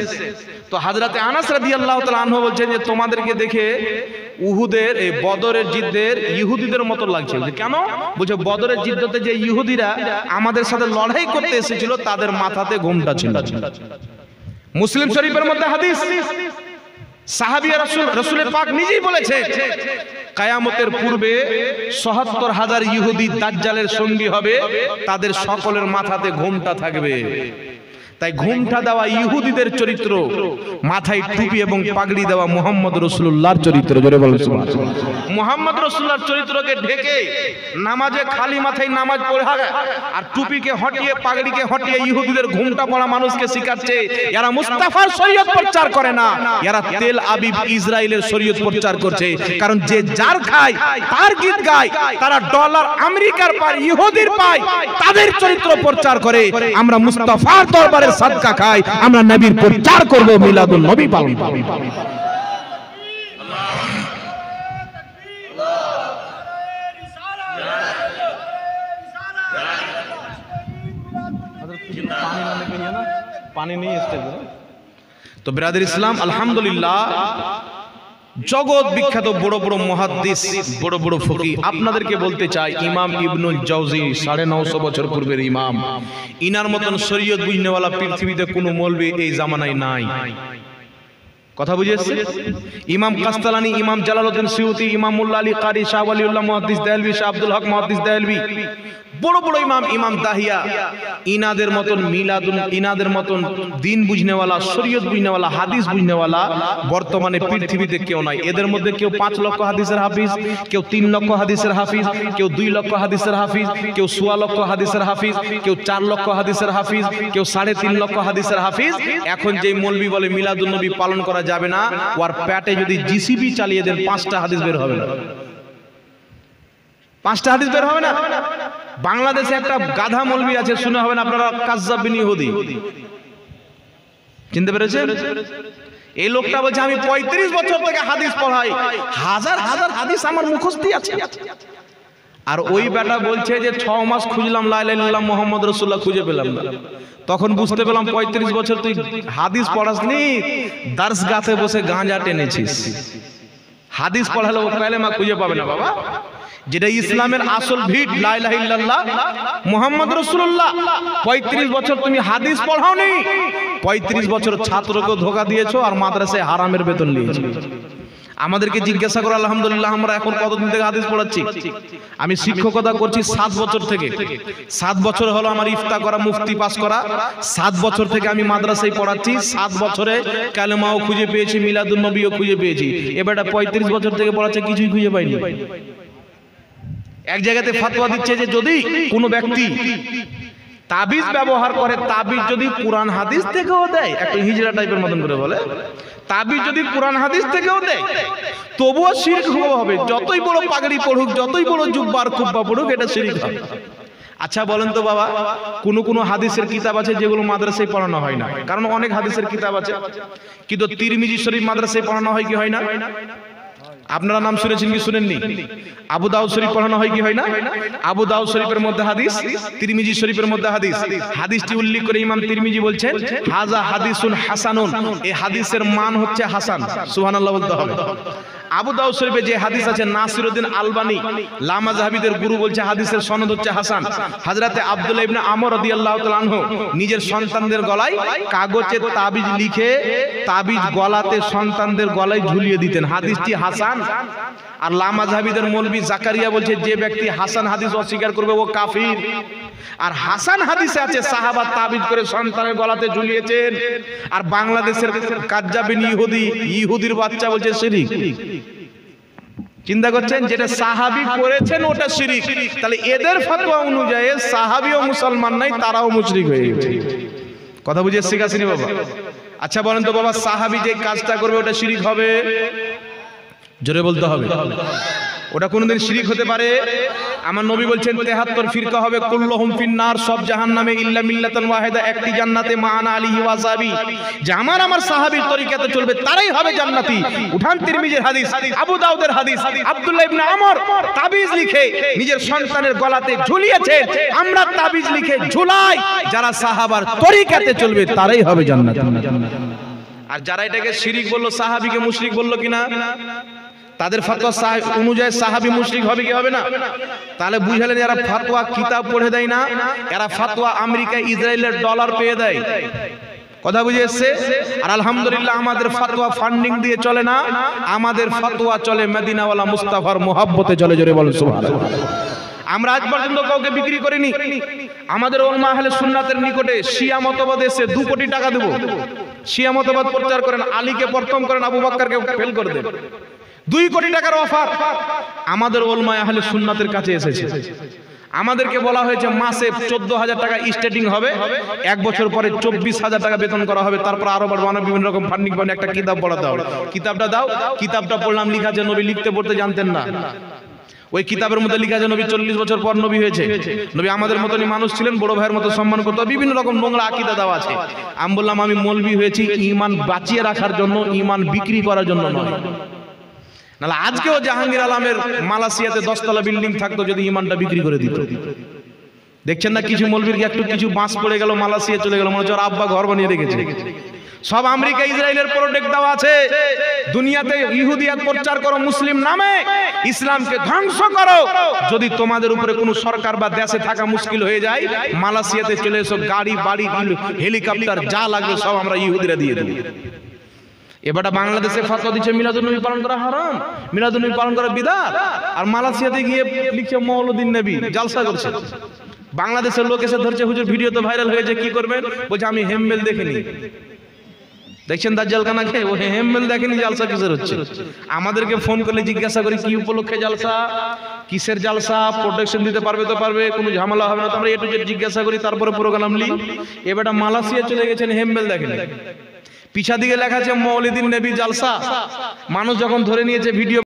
তো হযরতে আনাস রাদিয়াল্লাহু তাআলা আনহু বলছেন যে তোমাদেরকে দেখে উহুদের এই বদরের যুদ্ধের ইহুদিদের মতো লাগছে। কেন? বলছে বদরের যুদ্ধতে যে ইহুদিরা আমাদের সাথে লড়াই করতে এসেছিল তাদের মাথাতে ঘুমটা ছিল। মুসলিম শরীফের মধ্যে হাদিস, সাহাবী রাসূল পাক নিজেই বলেছে কিয়ামতের পূর্বে ৭৭,০০০ ইহুদি দাজ্জালের সঙ্গী হবে, তাদের সকলের মাথাতে ঘুমটা থাকবে। তাই ঘুমটা দেওয়া ইহুদিদের চরিত্র, মাথায় টুপি এবং পাগড়ি দেওয়া মুহাম্মদ রাসূলুল্লাহর চরিত্র। জোরে বলুন সুবহানাল্লাহ। মুহাম্মদ রাসূলুল্লাহর চরিত্রকে ঢেকে নামাজে খালি মাথায় নামাজ পড়া আর টুপিকে হটিয়ে পাগড়িকে হটিয়ে ইহুদিদের ঘুমটা পড়া মানুষকে শিখাচ্ছে। এরা মুস্তাফার শরীয়ত প্রচার করে না, এরা তেল আবিব ইসরায়েলের শরীয়ত প্রচার করছে। কারণ যে যার খায় তার গীত গায়, তারা ডলার আমেরিকার পায়, ইহুদির পায়, তাদের চরিত্র প্রচার করে। আমরা মুস্তাফার দরবারে সাদকা খাই, আমরা নবীর প্রচার করব, মিলাদুন নবী পালন করব। পানি নেই স্টেজে। তো বিরাদর ইসলাম, আলহামদুলিল্লাহ, জগৎ বিখ্যাত বড় বড় মুহাদ্দিস, বড় বড় ফকিহ, আপনাদেরকে বলতে চাই ইমাম ইবনুল জাওজি 950 বছর পূর্বের ইমাম, ইনার মতন শরীয়ত বুঝনেওয়ালা পৃথিবীতে কোনো মৌলবি এই জামানায় নাই। কথা বুঝেছে? ইমাম কাস্তালানি, ইমাম জালালউদ্দিন সিউতি, ইমাম মুল্লা আলী কারি, শাহ ওয়ালিউল্লাহ মুহাদ্দিস দেহলভী, শাহ আব্দুল হক মুহাদ্দিস দেহলভী, বড় বড় ইমাম, ইমাম দাহিয়া, ইনাদের মতন মিলাদুন, ইনাদের মতন দিন বুঝনেওয়ালা, শরীয়ত বুঝনেওয়ালা, হাদিস বুঝনেওয়ালা বর্তমানে পৃথিবীতে কেউ নাই। এদের মধ্যে কেউ 5 লক্ষ হাদিসের হাফিজ, কেউ 3 লক্ষ হাদিসের হাফিজ, কেউ 2 লক্ষ হাদিসের হাফিজ, কেউ 1.25 লক্ষ হাদিসের হাফিজ, কেউ 4 লক্ষ হাদিসের হাফিজ, কেউ 3.5 লক্ষ হাদিসের হাফিজ। এখন যে মৌলবি বলে মিলাদুন নবী পালন করা যাবে না, ওর পেটে যদি জিসিবি চালিয়ে দেন 5টা হাদিস বের হবে না। 5টা হাদিস বের হবে না। বাংলাদেশে একটা গাধা মৌলবি আছে, শুনে হবেন আপনারা, কাজ্জাব বিন ইহুদি, চিনতে পেরেছেন? এই লোকটা বলছে আমি 35 বছর থেকে হাদিস পড়াই, হাজার হাজার হাদিস আমার মুখস্থ আছে। আর ওই বেটা বলছে যে 6 মাস খুঁজলাম লা ইলাহা ইল্লাল্লাহ মুহাম্মদ রাসূলুল্লাহ, খুঁজে পেলাম না। তখন বুঝতে পেলাম 35 বছর তুই হাদিস পড়াসনি, দার্সগাতে বসে গাঁজা টেনেছিস। হাদিস পড়ালে ও কালেমা খুঁজে পাবে না বাবা। যেটা ইসলামের আসল ভিত, লা ইলাহা ইল্লাল্লাহ মুহাম্মদ রাসূলুল্লাহ। 35 বছর তুমি হাদিস পড়াওনি, 35 বছর ছাত্রকে ধোঁকা দিয়েছো আর মাদ্রাসায় হারামের বেতন নিয়েছো। আমাদেরকে জিজ্ঞাসা করো, আলহামদুলিল্লাহ আমরা এখন কতদিন থেকে হাদিস পড়াচ্ছি? আমি শিক্ষকতা করছি 7 বছর থেকে। 7 বছর হলো আমার ইফতা করা, মুফতি পাস করা। 7 বছর থেকে আমি মাদ্রাসায় পড়াচ্ছি। 7 বছরে কালেমাও খুঁজে পেয়েছি, মিলাদুন নবীও খুঁজে পেয়েছি। এবারটা 35 বছর থেকে পড়াচ্ছে, কিছুই খুঁজে পাইনি। এক জায়গাতে ফতোয়া দিচ্ছে যে যদি কোনো ব্যক্তি তাবিজ ব্যবহার করে, তাবিজ যদি কোরআন হাদিস থেকেও দেয়, একটা হিজরা টাইপের মতন করে বলে, তাবিজ যদি কোরআন হাদিস থেকেও দেয় তবুও শিরক হবে। যতই বড় পাগড়ি পড়ুক, যতই বড় জুব্বার খুব্বা পড়ুক, এটা শিরক হবে। আচ্ছা বলেন তো বাবা, কোন হাদিসের কিতাব আছে যেগুলো মাদ্রাসায় পড়ানো হয় না? কারণ অনেক হাদিসের কিতাব আছে, কিন্তু তিরমিজি শরীফ মাদ্রাসায় পড়ানো হয় কি হয় না? আপনারা নাম শুনেছেন কি শুনেননি? আবু দাউদ শরীফ পড়ানো হয় কি হয় না? আবু দাউদ শরীফের মধ্যে হাদিস, তিরমিজি শরীফের মধ্যে হাদিস। হাদিসটি উল্লেখ করে ইমাম তিরমিজি বলছেন হাযা হাদিসুন হাসানুন, এই হাদিসের মান হচ্ছে হাসান। সুবহানাল্লাহ বলতে হবে। আবু দাউদ শরীফে যে হাদিস আছে, নাসিরউদ্দিন আলবানী লামা জাহাবিদের গুরু বলছে হাদিসের সনদ হচ্ছে হাসান। হযরতে আব্দুল্লাহ ইবনে আমর রাদিয়াল্লাহু তাআলা আনহু নিজের সন্তানদের গলায় কাগজে তাবিজ লিখে, তাবিজ গলাতে সন্তানদের গলায় ঝুলিয়ে দিতেন। হাদিসটি হাসান। আর লামা জাহাবিদের মৌলভী জাকারিয়া বলছে যে ব্যক্তি হাসান হাদিস অস্বীকার করবে ও কাফির। আর হাসান হাদিসে আছে সাহাবা তাবিজ করে সন্তানের গলাতে ঝুলিয়েছেন। আর বাংলাদেশের কাজ্জাব বিন ইহুদি, ইহুদির বাচ্চা বলছে শিরক। চিন্তা করছেন, যেটা সাহাবী করেছেন ওটা শিরিক, তাহলে এদের ফতোয়া অনুযায়ী সাহাবীও মুসলমান নাই, তারাও মুশরিক হয়ে গেছে। কথা বুঝে শিখাছিনি বাবা? আচ্ছা বলেন তো বাবা, সাহাবী যে কাজটা করবে ওটা শিরিক হবে? জোরে বলতে হবে। ওটা কোনোদিন শিরিক হতে পারে? আমার নবী বলছেন 73 ফিরকা হবে, কুল্লুহুম ফিন্নার, সব জাহান্নামে ইল্লা মিল্লাতান ওয়াহিদা, একটি জান্নাতে মা আনা আলিহি ওয়া সাহাবী, যে আমার সাহাবীর তরিকাতে চলবে তারাই হবে জান্নাতি। উঠান তিরমিজির হাদিস, আবু দাউদের হাদিস, আব্দুল্লাহ ইবনে আমর তাবিজ লিখে নিজের সন্তানের গলাতে ঝুলিয়েছেন, আমরা তাবিজ লিখে ঝুলাই, যারা সাহাবার তরিকাতে চলবে তারাই হবে জান্নাতি। আর যারা এটাকে শিরিক বলল, সাহাবীকে মুশরিক বলল কিনা, তাদের ফতোয়া অনুযায়ী সাহাবী মুশরিক হবে কি হবে না? তাহলে বুঝালেন এরা ফতোয়া কিতাব পড়ে দেয় না, এরা ফতোয়া আমেরিকা ইসরায়েলের ডলার পেয়ে দেয়। কথা বুঝে এসছে? আর আলহামদুলিল্লাহ আমাদের ফতোয়া ফান্ডিং দিয়ে চলে না, আমাদের ফতোয়া চলে মদিনাওয়ালা মুস্তাফার মোহাব্বতে চলে। জোরে বলেন সুবহানাল্লাহ। আমরা আজ পর্যন্ত কাউকে বিক্রি করিনি। আমাদের উলামা আহলে সুন্নাতের নিকটে শিয়া মতবাদ এসে 2 কোটি টাকা দেব, শিয়া মতবাদ প্রচার করেন, আলীকে প্রথম করেন, আবু বকরকে ফেল করে দেন, 2 কোটি টাকার অফার আমাদের উলামা আহলে সুন্নাতের কাছে এসেছে। আমাদেরকে বলা হয়েছে মাসে 14,000 টাকা স্টার্টিং হবে, 1 বছর পরে 24,000 টাকা বেতন করা হবে, তারপর আরো বাড়ানো, বিভিন্ন রকম ফান্ডিং বানিয়ে একটা কিতাব পড়াতে হবে। কিতাবটা দাও, কিতাবটা পড়লাম, লেখা আছে নবী লিখতে পড়তে জানতেন না। ওই কিতাবের মধ্যে লেখা আছে নবী 40 বছর পর নবী হয়েছে, নবী আমাদের মতনই মানুষ ছিলেন, বড় ভাইয়ের মতো সম্মান করতে, বিভিন্ন রকম নোংরা আকীদা দেওয়া আছে। আমি বললাম আমি মৌলবি হয়েছি ঈমান বাঁচিয়ে রাখার জন্য, ঈমান বিক্রি করার জন্য নয়। নাহলে আজকেও জাহাঙ্গীর আলমের মালয়েশিয়াতে 10 তলা বিল্ডিং থাকতো যদি ঈমানটা বিক্রি করে দিত। দেখছেন না কিছু মৌলবীর একটু কিছু বাঁশ পড়ে গেল, মালয়েশিয়া চলে গেল, মনে হচ্ছে ওর আব্বা ঘর বানিয়ে রেখেছে। সব আমেরিকা ইসরায়েলের প্রোডাক্ট দেওয়া আছে। দুনিয়াতে ইহুদিয়াত প্রচার করো মুসলিম নামে, ইসলামকে ধ্বংস করো। যদি তোমাদের উপরে কোনো সরকার বা দেশে থাকা মুশকিল হয়ে যায়, মালয়েশিয়াতে চলে এসো, গাড়ি বাড়ি হেলিকপ্টার যা লাগবে সব আমরা ইহুদিরা দিয়ে দেব। এবারটা বাংলাদেশে ফতোয়া দিচ্ছে মিলাদুন নবী পালন করা হারাম, মিলাদুন নবী পালন করা বিদআত, আর মালয়েশিয়াতে গিয়ে লিখছে মৌলুদিন নবী, জালসা করছে। বাংলাদেশের লোক এসে ধরছে, হুজুর ভিডিও তো ভাইরাল হয়েছে, কি করবেন? বলছে আমি হেমবেল দেখিনি। দেখছেন দাজ্জাল কানা খেয়ে, ও হেমবেল দেখেনি, জালসা কিসের হচ্ছে? আমাদেরকে ফোন করলে জিজ্ঞাসা করি কি উপলক্ষে জালসা, কিসের জালসা, প্রোটেকশন দিতে পারবে তো পারবে, কোনো ঝামেলা হবে না তো, আমরা এটু জেড জিজ্ঞাসা করি, তারপরে প্রোগ্রাম লি। এবারটা মালয়েশিয়া চলে গেছেন, হেমবেল দেখেনি, পিছা দিকে লেখা আছে মৌলিদিন নবী জালসা। মানুষ যখন ধরে নিয়েছে ভিডিও